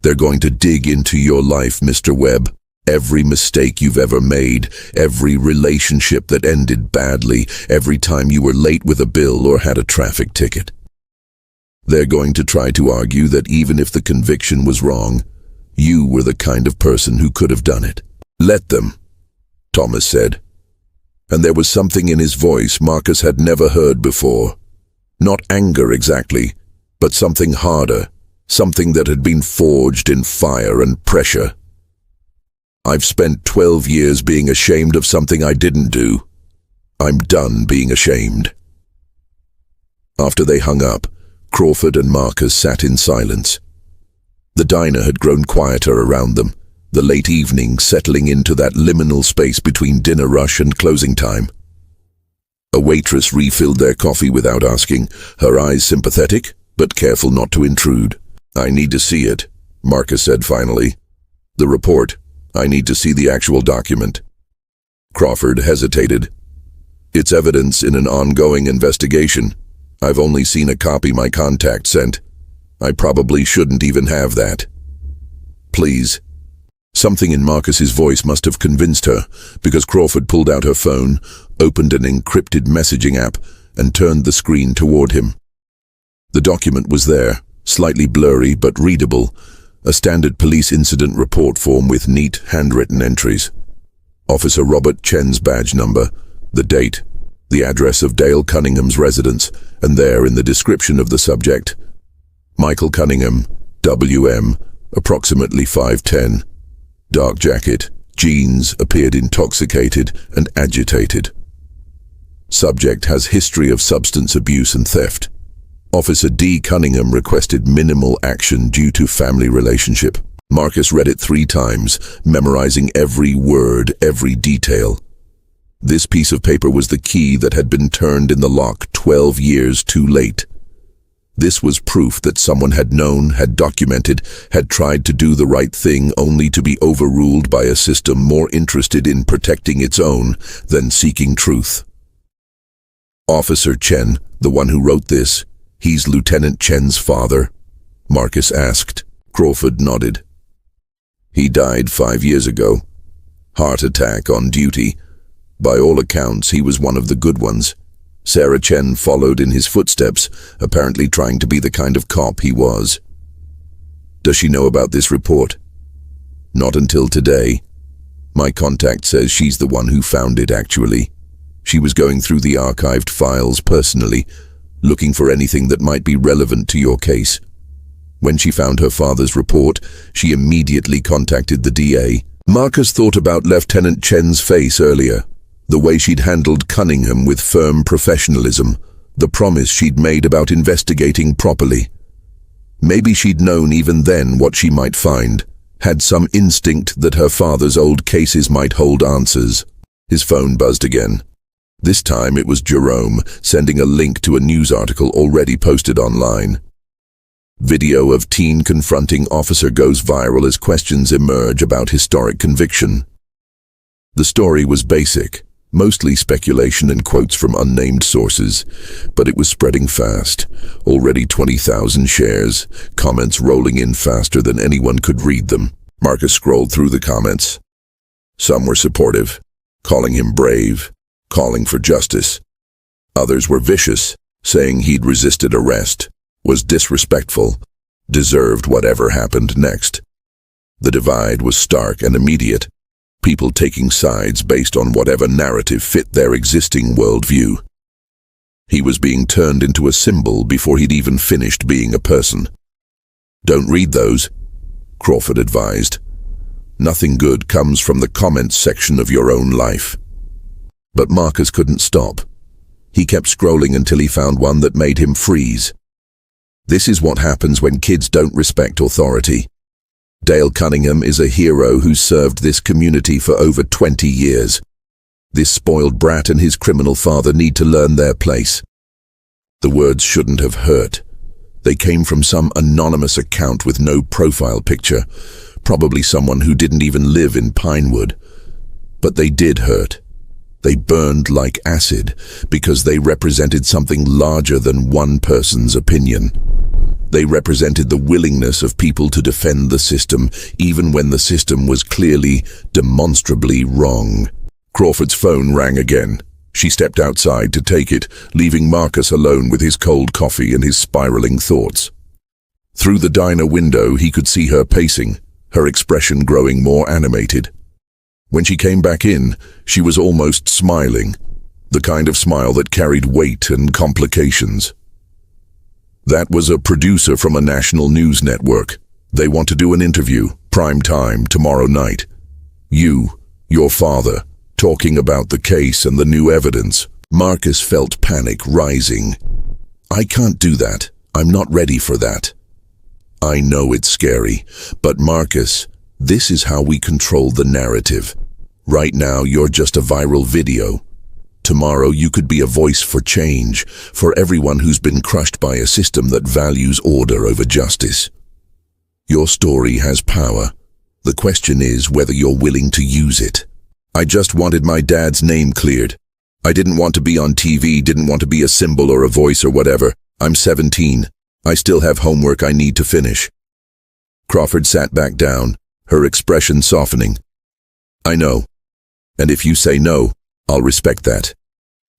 They're going to dig into your life, Mr. Webb. Every mistake you've ever made, every relationship that ended badly, every time you were late with a bill or had a traffic ticket. They're going to try to argue that even if the conviction was wrong, you were the kind of person who could have done it. Let them, Thomas said. And there was something in his voice Marcus had never heard before. Not anger exactly, but something harder, something that had been forged in fire and pressure. I've spent 12 years being ashamed of something I didn't do. I'm done being ashamed. After they hung up, Crawford and Marcus sat in silence. The diner had grown quieter around them, the late evening settling into that liminal space between dinner rush and closing time. A waitress refilled their coffee without asking, her eyes sympathetic, but careful not to intrude. I need to see it, Marcus said finally. The report. I need to see the actual document. Crawford hesitated. It's evidence in an ongoing investigation. I've only seen a copy my contact sent. I probably shouldn't even have that. Please. Something in Marcus's voice must have convinced her, because Crawford pulled out her phone, opened an encrypted messaging app, and turned the screen toward him. The document was there, slightly blurry but readable, a standard police incident report form with neat handwritten entries. Officer Robert Chen's badge number, the date, the address of Dale Cunningham's residence, and there in the description of the subject, Michael Cunningham, WM, approximately 5'10". Dark jacket, jeans, appeared intoxicated and agitated. Subject has history of substance abuse and theft. Officer D. Cunningham requested minimal action due to family relationship. Marcus read it 3 times, memorizing every word, every detail. This piece of paper was the key that had been turned in the lock 12 years too late. This was proof that someone had known, had documented, had tried to do the right thing only to be overruled by a system more interested in protecting its own than seeking truth. Officer Chen, the one who wrote this, he's Lieutenant Chen's father? Marcus asked. Crawford nodded. He died 5 years ago. Heart attack on duty. By all accounts, he was one of the good ones. Sarah Chen followed in his footsteps, apparently trying to be the kind of cop he was. Does she know about this report? Not until today. My contact says she's the one who found it, actually. She was going through the archived files personally, looking for anything that might be relevant to your case. When she found her father's report, she immediately contacted the DA. Marcus thought about Lieutenant Chen's face earlier, the way she'd handled Cunningham with firm professionalism, the promise she'd made about investigating properly. Maybe she'd known even then what she might find, had some instinct that her father's old cases might hold answers. His phone buzzed again. This time it was Jerome, sending a link to a news article already posted online. Video of teen confronting officer goes viral as questions emerge about historic conviction. The story was basic, mostly speculation and quotes from unnamed sources, but it was spreading fast. Already 20,000 shares, comments rolling in faster than anyone could read them. Marcus scrolled through the comments. Some were supportive, calling him brave, calling for justice. Others were vicious, saying he'd resisted arrest, was disrespectful, deserved whatever happened next. The divide was stark and immediate, people taking sides based on whatever narrative fit their existing worldview. He was being turned into a symbol before he'd even finished being a person. Don't read those, Crawford advised. Nothing good comes from the comments section of your own life. But Marcus couldn't stop. He kept scrolling until he found one that made him freeze. This is what happens when kids don't respect authority. Dale Cunningham is a hero who's served this community for over 20 years. This spoiled brat and his criminal father need to learn their place. The words shouldn't have hurt. They came from some anonymous account with no profile picture, probably someone who didn't even live in Pinewood. But they did hurt. They burned like acid because they represented something larger than one person's opinion. They represented the willingness of people to defend the system, even when the system was clearly, demonstrably wrong. Crawford's phone rang again. She stepped outside to take it, leaving Marcus alone with his cold coffee and his spiraling thoughts. Through the diner window, he could see her pacing, her expression growing more animated. When she came back in, she was almost smiling, the kind of smile that carried weight and complications. That was a producer from a national news network. They want to do an interview, prime time, tomorrow night. You, your father, talking about the case and the new evidence. Marcus felt panic rising. I can't do that. I'm not ready for that. I know it's scary, but Marcus, this is how we control the narrative. Right now, you're just a viral video. Tomorrow, you could be a voice for change, for everyone who's been crushed by a system that values order over justice. Your story has power. The question is whether you're willing to use it. I just wanted my dad's name cleared. I didn't want to be on TV, didn't want to be a symbol or a voice or whatever. I'm 17. I still have homework I need to finish. Crawford sat back down, her expression softening. I know. And if you say no, I'll respect that.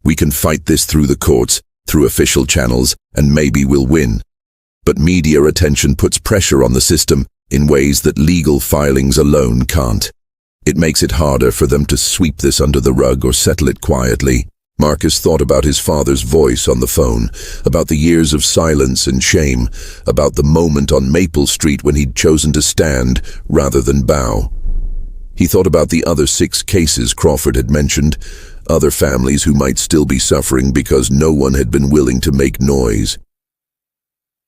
We can fight this through the courts, through official channels, and maybe we'll win. But media attention puts pressure on the system in ways that legal filings alone can't. It makes it harder for them to sweep this under the rug or settle it quietly. Marcus thought about his father's voice on the phone, about the years of silence and shame, about the moment on Maple Street when he'd chosen to stand rather than bow. He thought about the other 6 cases Crawford had mentioned, other families who might still be suffering because no one had been willing to make noise.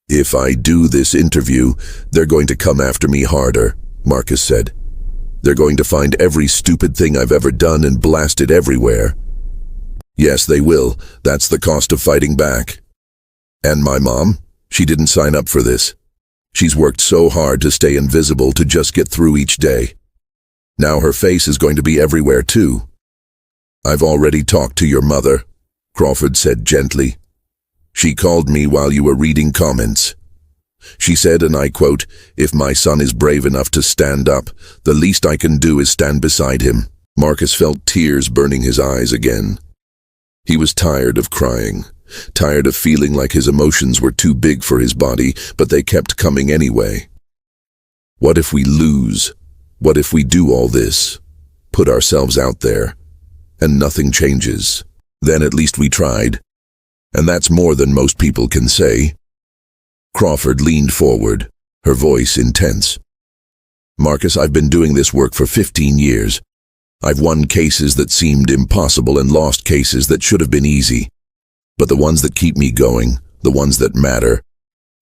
"If I do this interview, they're going to come after me harder," Marcus said. "They're going to find every stupid thing I've ever done and blast it everywhere." "Yes, they will. That's the cost of fighting back." "And my mom? She didn't sign up for this. She's worked so hard to stay invisible to just get through each day. Now her face is going to be everywhere too." "I've already talked to your mother," Crawford said gently. "She called me while you were reading comments. She said, and I quote, 'If my son is brave enough to stand up, the least I can do is stand beside him.'" Marcus felt tears burning his eyes again. He was tired of crying, tired of feeling like his emotions were too big for his body, but they kept coming anyway. What if we lose? What if we do all this, put ourselves out there, and nothing changes? Then at least we tried. And that's more than most people can say. Crawford leaned forward, her voice intense. "Marcus, I've been doing this work for 15 years. I've won cases that seemed impossible and lost cases that should have been easy. But the ones that keep me going, the ones that matter,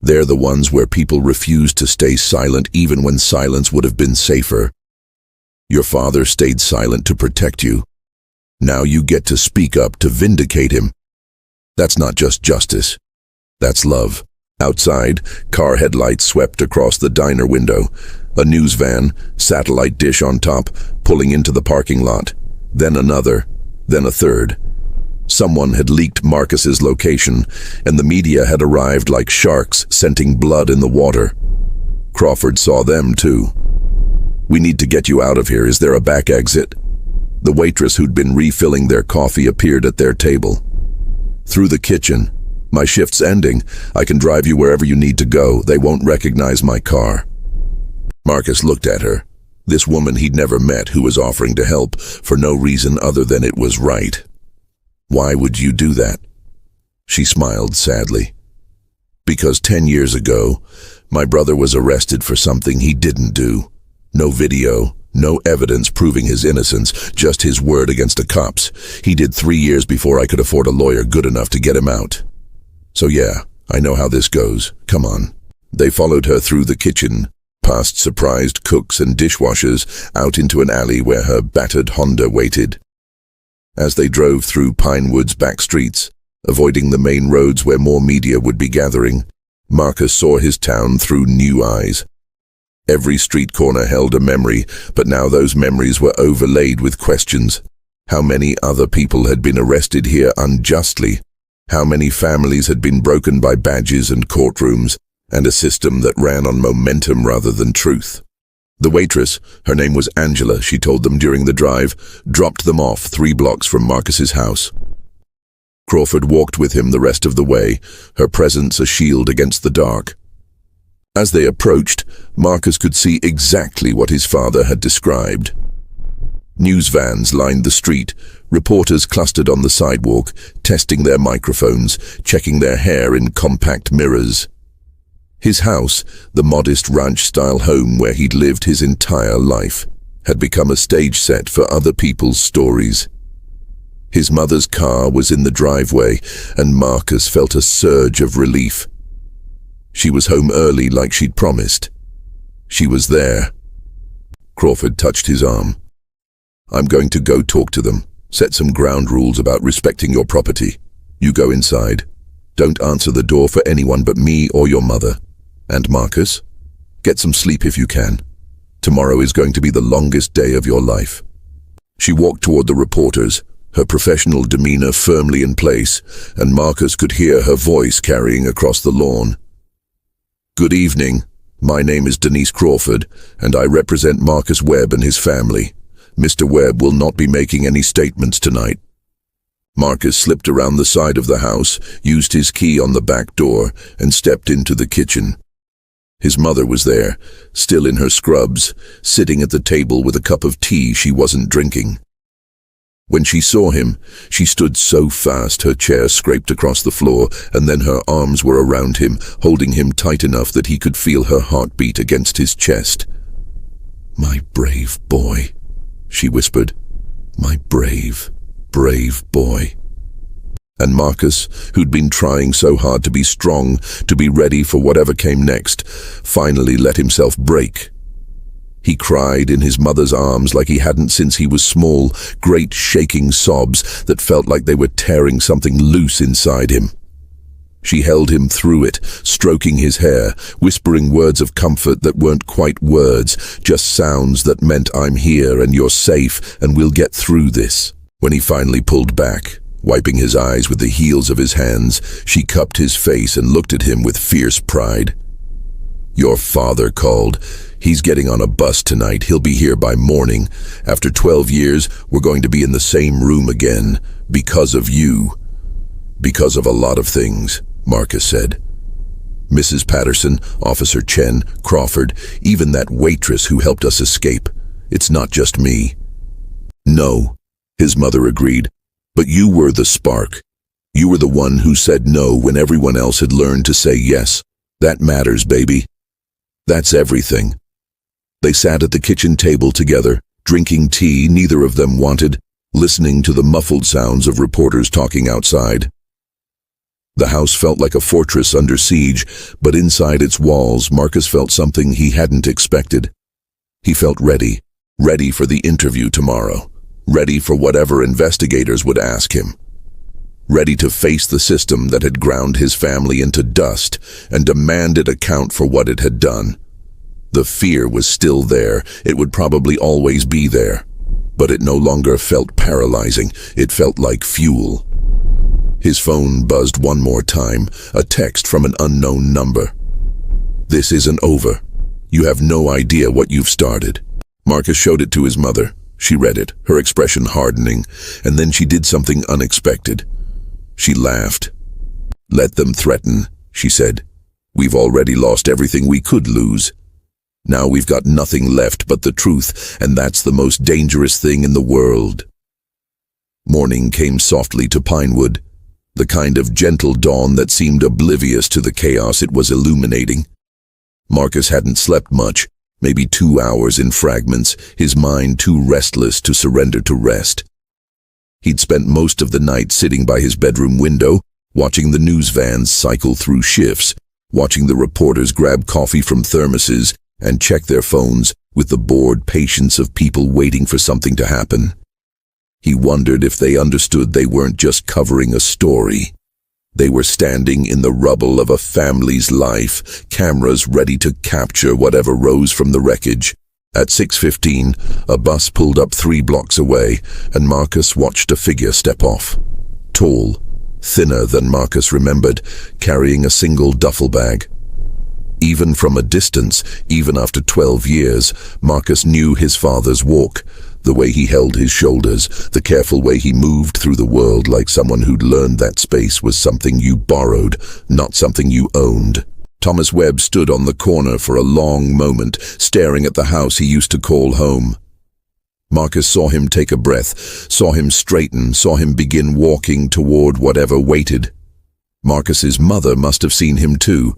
they're the ones where people refuse to stay silent even when silence would have been safer. Your father stayed silent to protect you. Now you get to speak up to vindicate him. That's not just justice. That's love." Outside, car headlights swept across the diner window. A news van, satellite dish on top, pulling into the parking lot. Then another, then a third. Someone had leaked Marcus's location, and the media had arrived like sharks scenting blood in the water. Crawford saw them too. "We need to get you out of here. Is there a back exit?" The waitress who'd been refilling their coffee appeared at their table. "Through the kitchen. My shift's ending. I can drive you wherever you need to go. They won't recognize my car." Marcus looked at her, this woman he'd never met who was offering to help for no reason other than it was right. "Why would you do that?" She smiled sadly. "Because 10 years ago, my brother was arrested for something he didn't do. No video, no evidence proving his innocence, just his word against the cops. He did 3 years before I could afford a lawyer good enough to get him out. So yeah, I know how this goes. Come on." They followed her through the kitchen, past surprised cooks and dishwashers, out into an alley where her battered Honda waited. As they drove through Pinewood's back streets, avoiding the main roads where more media would be gathering, Marcus saw his town through new eyes. Every street corner held a memory, but now those memories were overlaid with questions. How many other people had been arrested here unjustly? How many families had been broken by badges and courtrooms, and a system that ran on momentum rather than truth? The waitress, her name was Angela, she told them during the drive, dropped them off 3 blocks from Marcus's house. Crawford walked with him the rest of the way, her presence a shield against the dark. As they approached, Marcus could see exactly what his father had described. News vans lined the street, reporters clustered on the sidewalk, testing their microphones, checking their hair in compact mirrors. His house, the modest ranch-style home where he'd lived his entire life, had become a stage set for other people's stories. His mother's car was in the driveway, and Marcus felt a surge of relief. She was home early like she'd promised. She was there. Crawford touched his arm. "I'm going to go talk to them, set some ground rules about respecting your property. You go inside. Don't answer the door for anyone but me or your mother. And Marcus, get some sleep if you can. Tomorrow is going to be the longest day of your life." She walked toward the reporters, her professional demeanor firmly in place, and Marcus could hear her voice carrying across the lawn. "Good evening. My name is Denise Crawford, and I represent Marcus Webb and his family. Mr. Webb will not be making any statements tonight." Marcus slipped around the side of the house, used his key on the back door, and stepped into the kitchen. His mother was there, still in her scrubs, sitting at the table with a cup of tea she wasn't drinking. When she saw him, she stood so fast her chair scraped across the floor, and then her arms were around him, holding him tight enough that he could feel her heartbeat against his chest. "My brave boy," she whispered. "My brave, brave boy." And Marcus, who'd been trying so hard to be strong, to be ready for whatever came next, finally let himself break. He cried in his mother's arms like he hadn't since he was small, great shaking sobs that felt like they were tearing something loose inside him. She held him through it, stroking his hair, whispering words of comfort that weren't quite words, just sounds that meant "I'm here and you're safe and we'll get through this." When he finally pulled back, wiping his eyes with the heels of his hands, she cupped his face and looked at him with fierce pride. "Your father called. He's getting on a bus tonight. He'll be here by morning. After 12 years, we're going to be in the same room again. Because of you." "Because of a lot of things," Marcus said. "Mrs. Patterson, Officer Chen, Crawford, even that waitress who helped us escape. It's not just me." "No," his mother agreed. "But you were the spark. You were the one who said no when everyone else had learned to say yes. That matters, baby. That's everything." They sat at the kitchen table together, drinking tea neither of them wanted, listening to the muffled sounds of reporters talking outside. The house felt like a fortress under siege, but inside its walls, Marcus felt something he hadn't expected. He felt ready, ready for the interview tomorrow, ready for whatever investigators would ask him, ready to face the system that had ground his family into dust and demanded account for what it had done. The fear was still there. It would probably always be there. But it no longer felt paralyzing. It felt like fuel. His phone buzzed one more time, a text from an unknown number. "This isn't over. You have no idea what you've started." Marcus showed it to his mother. She read it, her expression hardening, and then she did something unexpected. She laughed. "Let them threaten," she said. "We've already lost everything we could lose. Now we've got nothing left but the truth, and that's the most dangerous thing in the world." Morning came softly to Pinewood, the kind of gentle dawn that seemed oblivious to the chaos it was illuminating. Marcus hadn't slept much, maybe 2 hours in fragments, his mind too restless to surrender to rest. He'd spent most of the night sitting by his bedroom window, watching the news vans cycle through shifts, watching the reporters grab coffee from thermoses and check their phones with the bored patience of people waiting for something to happen. He wondered if they understood they weren't just covering a story. They were standing in the rubble of a family's life, cameras ready to capture whatever rose from the wreckage. At 6:15, a bus pulled up 3 blocks away, and Marcus watched a figure step off. Tall, thinner than Marcus remembered, carrying a single duffel bag. Even from a distance, even after 12 years, Marcus knew his father's walk, the way he held his shoulders, the careful way he moved through the world like someone who'd learned that space was something you borrowed, not something you owned. Thomas Webb stood on the corner for a long moment, staring at the house he used to call home. Marcus saw him take a breath, saw him straighten, saw him begin walking toward whatever waited. Marcus's mother must have seen him too,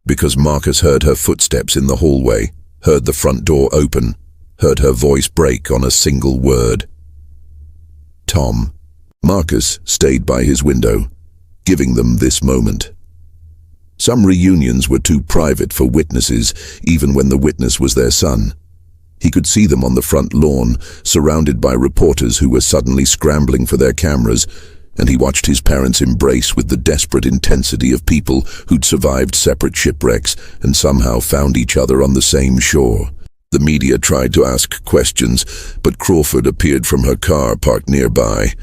because Marcus heard her footsteps in the hallway, heard the front door open, heard her voice break on a single word. "Tom." Marcus stayed by his window, giving them this moment. Some reunions were too private for witnesses, even when the witness was their son. He could see them on the front lawn, surrounded by reporters who were suddenly scrambling for their cameras, and he watched his parents embrace with the desperate intensity of people who'd survived separate shipwrecks and somehow found each other on the same shore. The media tried to ask questions, but Crawford appeared from her car parked nearby.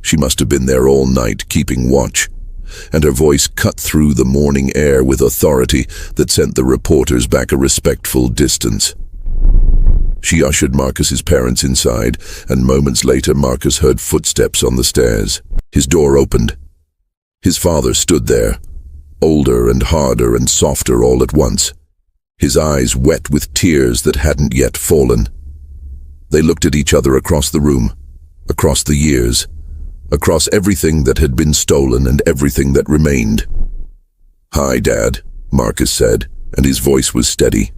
She must have been there all night, keeping watch, and her voice cut through the morning air with authority that sent the reporters back a respectful distance. She ushered Marcus's parents inside, and moments later Marcus heard footsteps on the stairs. His door opened. His father stood there, older and harder and softer all at once, his eyes wet with tears that hadn't yet fallen. They looked at each other across the room, across the years, across everything that had been stolen and everything that remained. "Hi, Dad," Marcus said, and his voice was steady.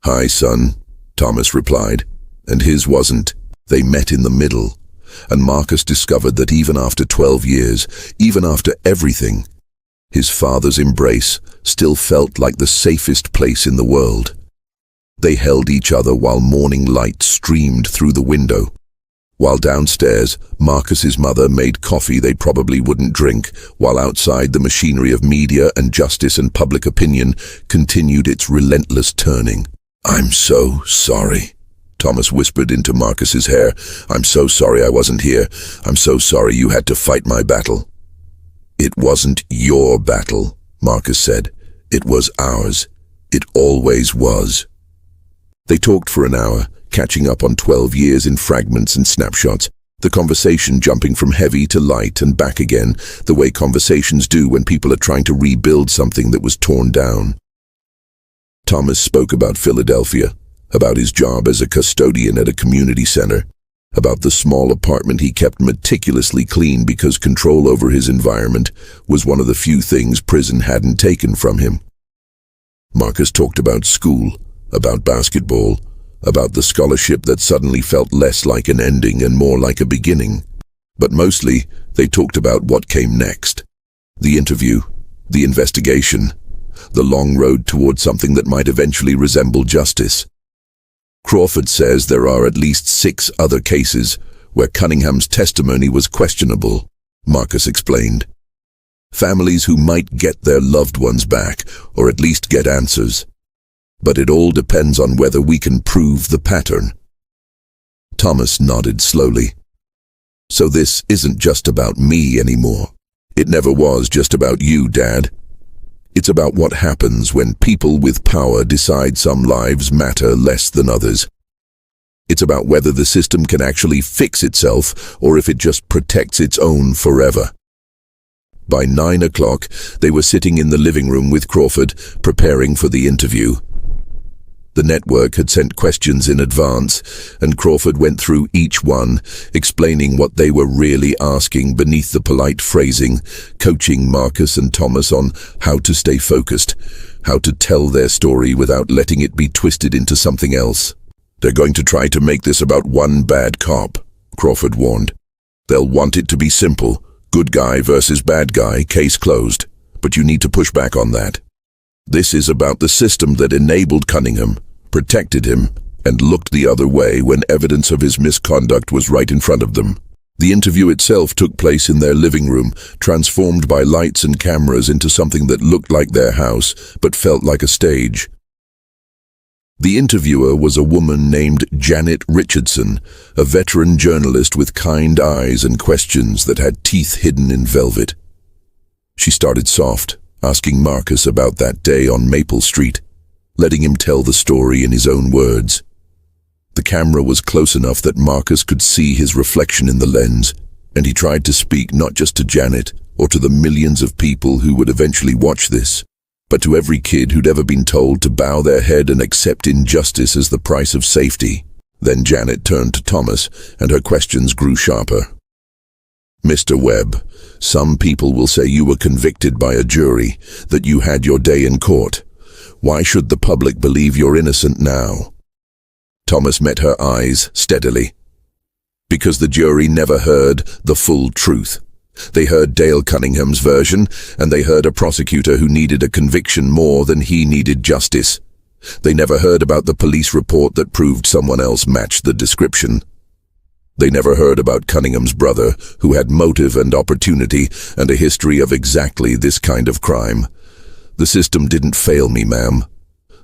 "Hi, son," Thomas replied, and his wasn't. They met in the middle, and Marcus discovered that even after 12 years, even after everything, his father's embrace still felt like the safest place in the world. They held each other while morning light streamed through the window. While downstairs, Marcus's mother made coffee they probably wouldn't drink, while outside the machinery of media and justice and public opinion continued its relentless turning. "I'm so sorry," Thomas whispered into Marcus's hair. "I'm so sorry I wasn't here. I'm so sorry you had to fight my battle." "It wasn't your battle," Marcus said. "It was ours. It always was." They talked for an hour, catching up on 12 years in fragments and snapshots, the conversation jumping from heavy to light and back again, the way conversations do when people are trying to rebuild something that was torn down. Thomas spoke about Philadelphia, about his job as a custodian at a community center, about the small apartment he kept meticulously clean because control over his environment was one of the few things prison hadn't taken from him. Marcus talked about school, about basketball, about the scholarship that suddenly felt less like an ending and more like a beginning. But mostly, they talked about what came next. The interview, the investigation, the long road toward something that might eventually resemble justice. Crawford says there are at least 6 other cases where Cunningham's testimony was questionable, Marcus explained. Families who might get their loved ones back, or at least get answers. But it all depends on whether we can prove the pattern. Thomas nodded slowly. "So this isn't just about me anymore. It never was just about you, Dad. It's about what happens when people with power decide some lives matter less than others. It's about whether the system can actually fix itself or if it just protects its own forever." By 9 o'clock, they were sitting in the living room with Crawford, preparing for the interview. The network had sent questions in advance, and Crawford went through each one, explaining what they were really asking beneath the polite phrasing, coaching Marcus and Thomas on how to stay focused, how to tell their story without letting it be twisted into something else. "They're going to try to make this about one bad cop," Crawford warned. "They'll want it to be simple, good guy versus bad guy, case closed, but you need to push back on that. This is about the system that enabled Cunningham, protected him, and looked the other way when evidence of his misconduct was right in front of them." The interview itself took place in their living room, transformed by lights and cameras into something that looked like their house, but felt like a stage. The interviewer was a woman named Janet Richardson, a veteran journalist with kind eyes and questions that had teeth hidden in velvet. She started soft, asking Marcus about that day on Maple Street, letting him tell the story in his own words. The camera was close enough that Marcus could see his reflection in the lens, and he tried to speak not just to Janet or to the millions of people who would eventually watch this, but to every kid who'd ever been told to bow their head and accept injustice as the price of safety. Then Janet turned to Thomas, and her questions grew sharper. "Mr. Webb, some people will say you were convicted by a jury, that you had your day in court. Why should the public believe you're innocent now?" Thomas met her eyes steadily. "Because the jury never heard the full truth. They heard Dale Cunningham's version, and they heard a prosecutor who needed a conviction more than he needed justice. They never heard about the police report that proved someone else matched the description. They never heard about Cunningham's brother, who had motive and opportunity and a history of exactly this kind of crime. The system didn't fail me, ma'am.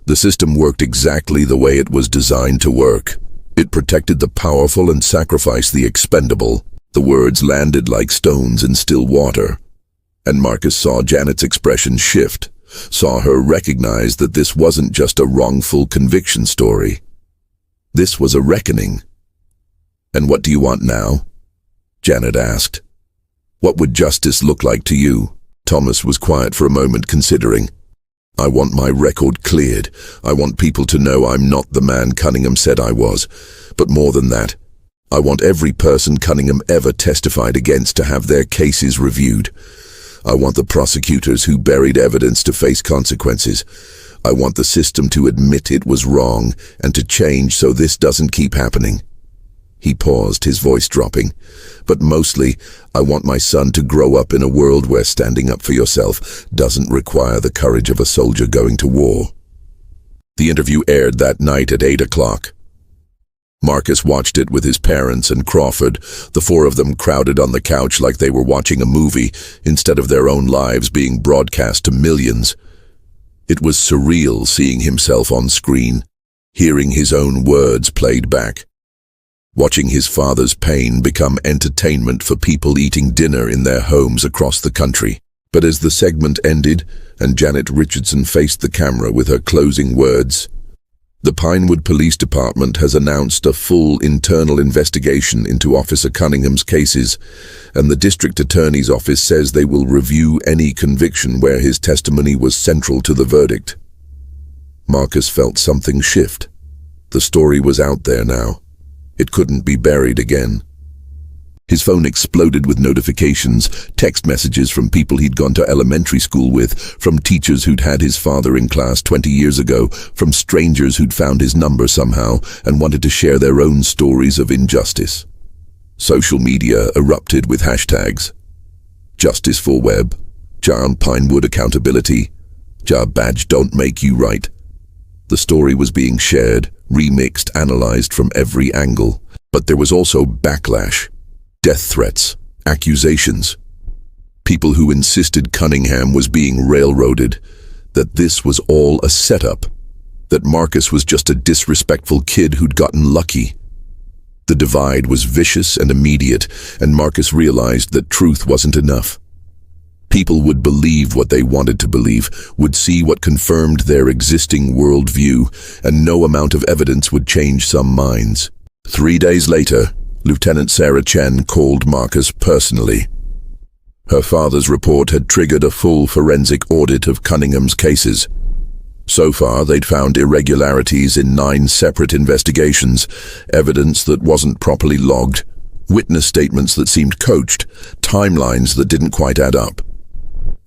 The system worked exactly the way it was designed to work. It protected the powerful and sacrificed the expendable." The words landed like stones in still water, and Marcus saw Janet's expression shift, saw her recognize that this wasn't just a wrongful conviction story. This was a reckoning. "And what do you want now?" Janet asked. "What would justice look like to you?" Thomas was quiet for a moment, considering. "I want my record cleared. I want people to know I'm not the man Cunningham said I was. But more than that, I want every person Cunningham ever testified against to have their cases reviewed. I want the prosecutors who buried evidence to face consequences. I want the system to admit it was wrong and to change so this doesn't keep happening." He paused, his voice dropping. "But mostly, I want my son to grow up in a world where standing up for yourself doesn't require the courage of a soldier going to war." The interview aired that night at 8 o'clock. Marcus watched it with his parents and Crawford, the four of them crowded on the couch like they were watching a movie, instead of their own lives being broadcast to millions. It was surreal seeing himself on screen, hearing his own words played back, watching his father's pain become entertainment for people eating dinner in their homes across the country. But as the segment ended and Janet Richardson faced the camera with her closing words, "The Pinewood Police Department has announced a full internal investigation into Officer Cunningham's cases, and the District Attorney's Office says they will review any conviction where his testimony was central to the verdict." Marcus felt something shift. The story was out there now. It couldn't be buried again. His phone exploded with notifications, text messages from people he'd gone to elementary school with, from teachers who'd had his father in class 20 years ago, from strangers who'd found his number somehow and wanted to share their own stories of injustice. Social media erupted with hashtags. Justice for Webb, Jar Pinewood Accountability, Jar Badge Don't Make You Right. The story was being shared, remixed, analyzed from every angle. But there was also backlash. Death threats, accusations. People who insisted Cunningham was being railroaded, that this was all a setup, that Marcus was just a disrespectful kid who'd gotten lucky. The divide was vicious and immediate, and Marcus realized that truth wasn't enough. People would believe what they wanted to believe, would see what confirmed their existing worldview, and no amount of evidence would change some minds. 3 days later, Lieutenant Sarah Chen called Marcus personally. Her father's report had triggered a full forensic audit of Cunningham's cases. So far, they'd found irregularities in 9 separate investigations, evidence that wasn't properly logged, witness statements that seemed coached, timelines that didn't quite add up.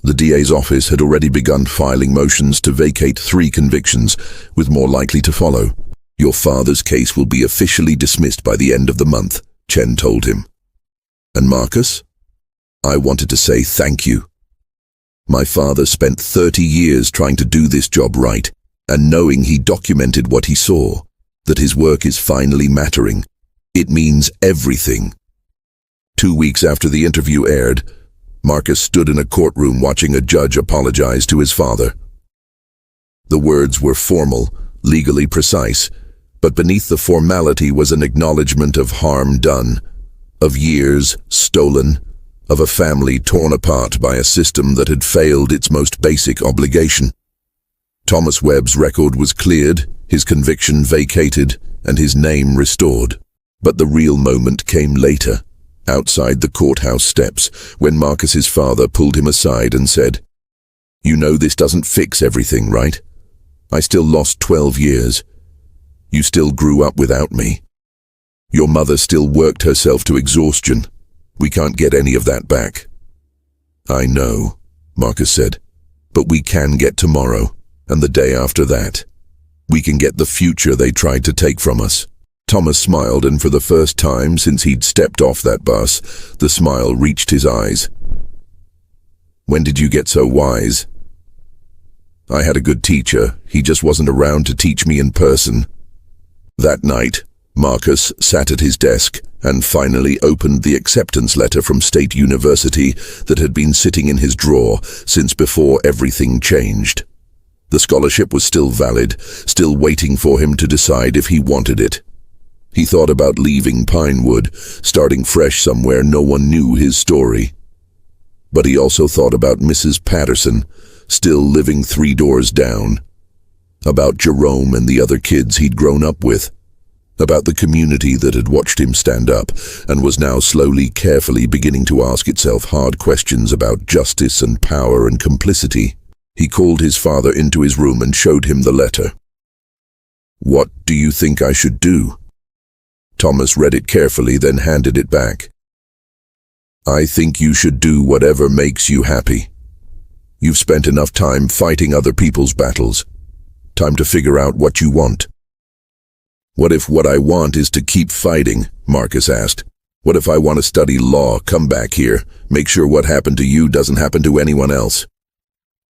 The DA's office had already begun filing motions to vacate 3 convictions, with more likely to follow. "Your father's case will be officially dismissed by the end of the month," Chen told him. "And Marcus? I wanted to say thank you. My father spent 30 years trying to do this job right, and knowing he documented what he saw, that his work is finally mattering. It means everything." 2 weeks after the interview aired, Marcus stood in a courtroom watching a judge apologize to his father. The words were formal, legally precise, but beneath the formality was an acknowledgement of harm done, of years stolen, of a family torn apart by a system that had failed its most basic obligation. Thomas Webb's record was cleared, his conviction vacated, and his name restored. But the real moment came later, outside the courthouse steps, when Marcus's father pulled him aside and said, "You know this doesn't fix everything, right? I still lost 12 years. You still grew up without me. Your mother still worked herself to exhaustion. We can't get any of that back." "I know," Marcus said, "but we can get tomorrow, and the day after that. We can get the future they tried to take from us." Thomas smiled, and for the first time since he'd stepped off that bus, the smile reached his eyes. "When did you get so wise?" "I had a good teacher. He just wasn't around to teach me in person." That night, Marcus sat at his desk and finally opened the acceptance letter from State University that had been sitting in his drawer since before everything changed. The scholarship was still valid, still waiting for him to decide if he wanted it. He thought about leaving Pinewood, starting fresh somewhere no one knew his story. But he also thought about Mrs. Patterson, still living 3 doors down. About Jerome and the other kids he'd grown up with. About the community that had watched him stand up and was now slowly, carefully beginning to ask itself hard questions about justice and power and complicity. He called his father into his room and showed him the letter. "What do you think I should do?" Thomas read it carefully, then handed it back. I think you should do whatever makes you happy. You've spent enough time fighting other people's battles. Time to figure out what you want. What if what I want is to keep fighting? Marcus asked. What if I want to study law, come back here, make sure what happened to you doesn't happen to anyone else?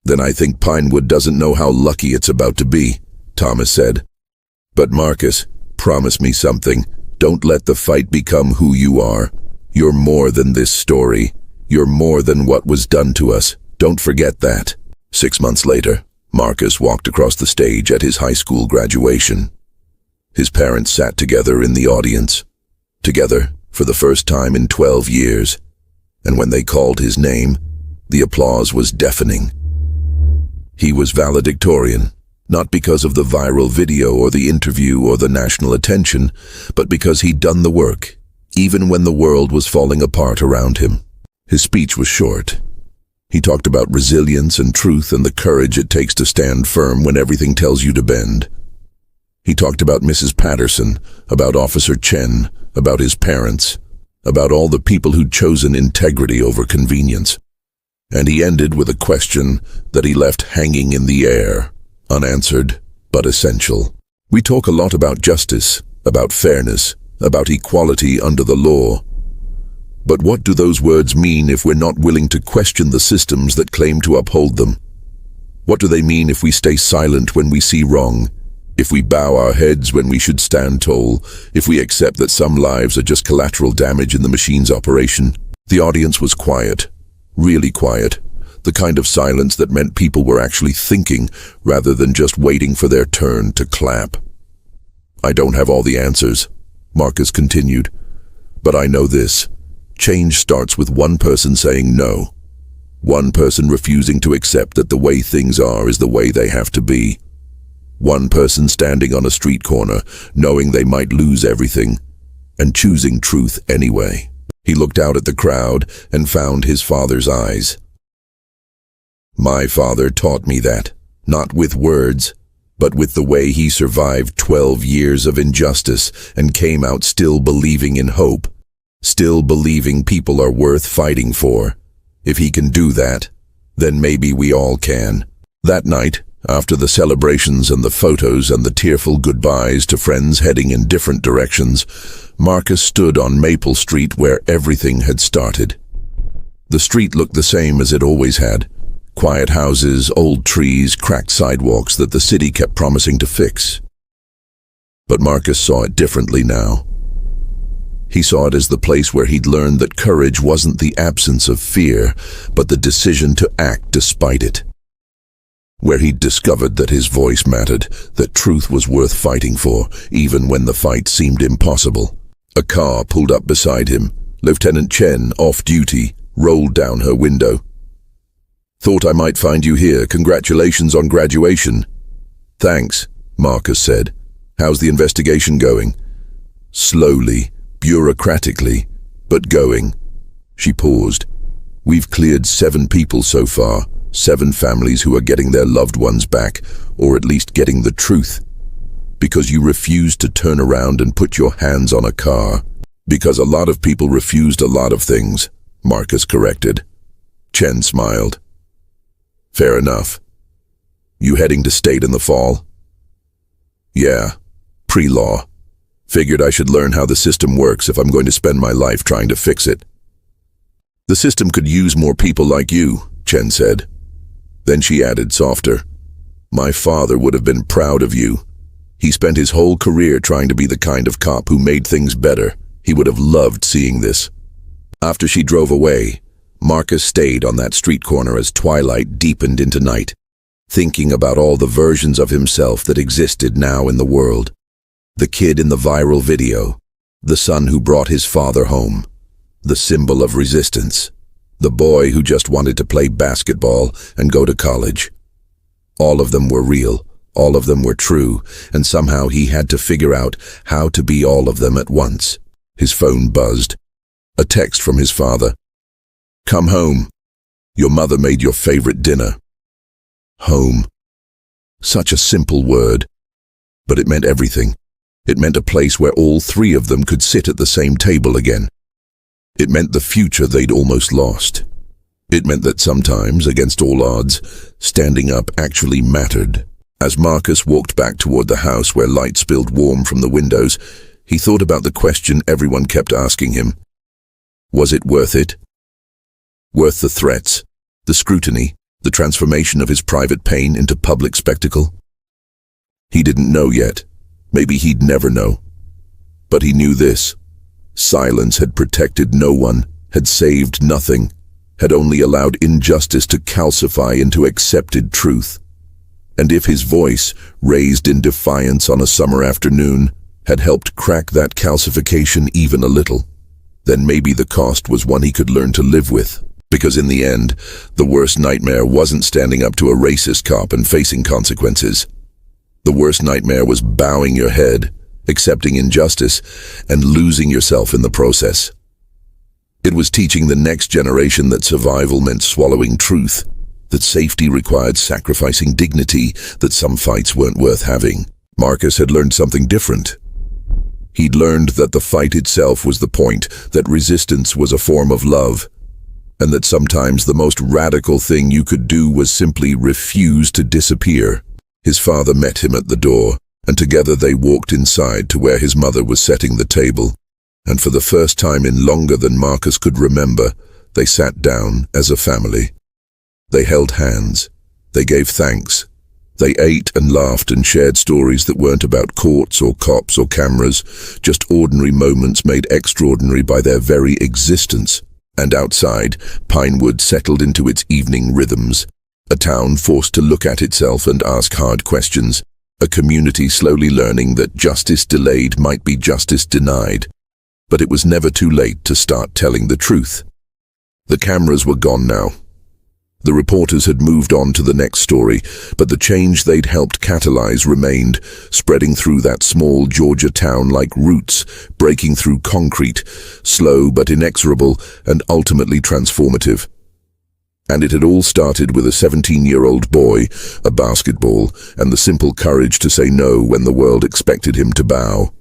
Then I think Pinewood doesn't know how lucky it's about to be, Thomas said. But Marcus, promise me something. Don't let the fight become who you are. You're more than this story. You're more than what was done to us. Don't forget that. 6 months later, Marcus walked across the stage at his high school graduation. His parents sat together in the audience. Together for the first time in 12 years. And when they called his name, the applause was deafening. He was valedictorian, not because of the viral video or the interview or the national attention, but because he'd done the work, even when the world was falling apart around him. His speech was short. He talked about resilience and truth and the courage it takes to stand firm when everything tells you to bend. He talked about Mrs. Patterson, about Officer Chen, about his parents, about all the people who'd chosen integrity over convenience. And he ended with a question that he left hanging in the air, unanswered but essential. We talk a lot about justice, about fairness, about equality under the law. But what do those words mean if we're not willing to question the systems that claim to uphold them? What do they mean if we stay silent when we see wrong? If we bow our heads when we should stand tall? If we accept that some lives are just collateral damage in the machine's operation? The audience was quiet, really quiet. The kind of silence that meant people were actually thinking rather than just waiting for their turn to clap. I don't have all the answers, Marcus continued, but I know this. Change starts with one person saying no. One person refusing to accept that the way things are is the way they have to be. One person standing on a street corner, knowing they might lose everything, and choosing truth anyway. He looked out at the crowd and found his father's eyes. My father taught me that, not with words, but with the way he survived 12 years of injustice and came out still believing in hope, still believing people are worth fighting for. If he can do that, then maybe we all can. That night, after the celebrations and the photos and the tearful goodbyes to friends heading in different directions, Marcus stood on Maple Street where everything had started. The street looked the same as it always had. Quiet houses, old trees, cracked sidewalks that the city kept promising to fix. But Marcus saw it differently now. He saw it as the place where he'd learned that courage wasn't the absence of fear, but the decision to act despite it. Where he'd discovered that his voice mattered, that truth was worth fighting for, even when the fight seemed impossible. A car pulled up beside him. Lieutenant Chen, off duty, rolled down her window. Thought I might find you here. Congratulations on graduation. Thanks, Marcus said. How's the investigation going? Slowly, bureaucratically, but going. She paused. We've cleared 7 people so far. 7 families who are getting their loved ones back, or at least getting the truth. Because you refused to turn around and put your hands on a car. Because a lot of people refused a lot of things, Marcus corrected. Chen smiled. Fair enough. You heading to state in the fall? Yeah, pre-law. Figured I should learn how the system works if I'm going to spend my life trying to fix it. The system could use more people like you, Chen said. Then she added softer, my father would have been proud of you. He spent his whole career trying to be the kind of cop who made things better. He would have loved seeing this. After she drove away, Marcus stayed on that street corner as twilight deepened into night, thinking about all the versions of himself that existed now in the world. The kid in the viral video, the son who brought his father home, the symbol of resistance, the boy who just wanted to play basketball and go to college. All of them were real, all of them were true, and somehow he had to figure out how to be all of them at once. His phone buzzed. A text from his father. Come home. Your mother made your favorite dinner. Home. Such a simple word, but it meant everything. It meant a place where all three of them could sit at the same table again. It meant the future they'd almost lost. It meant that sometimes, against all odds, standing up actually mattered. As Marcus walked back toward the house where light spilled warm from the windows, he thought about the question everyone kept asking him. Was it worth it? Worth the threats, the scrutiny, the transformation of his private pain into public spectacle? He didn't know yet. Maybe he'd never know. But he knew this. Silence had protected no one, had saved nothing, had only allowed injustice to calcify into accepted truth. And if his voice, raised in defiance on a summer afternoon, had helped crack that calcification even a little, then maybe the cost was one he could learn to live with. Because in the end, the worst nightmare wasn't standing up to a racist cop and facing consequences. The worst nightmare was bowing your head, accepting injustice, and losing yourself in the process. It was teaching the next generation that survival meant swallowing truth, that safety required sacrificing dignity, that some fights weren't worth having. Marcus had learned something different. He'd learned that the fight itself was the point, that resistance was a form of love, and that sometimes the most radical thing you could do was simply refuse to disappear. His father met him at the door, and together they walked inside to where his mother was setting the table. And for the first time in longer than Marcus could remember, they sat down as a family. They held hands. They gave thanks. They ate and laughed and shared stories that weren't about courts or cops or cameras, just ordinary moments made extraordinary by their very existence. And outside, Pinewood settled into its evening rhythms. A town forced to look at itself and ask hard questions. A community slowly learning that justice delayed might be justice denied. But it was never too late to start telling the truth. The cameras were gone now. The reporters had moved on to the next story, but the change they'd helped catalyze remained, spreading through that small Georgia town like roots, breaking through concrete, slow but inexorable and ultimately transformative. And it had all started with a 17-year-old boy, a basketball, and the simple courage to say no when the world expected him to bow.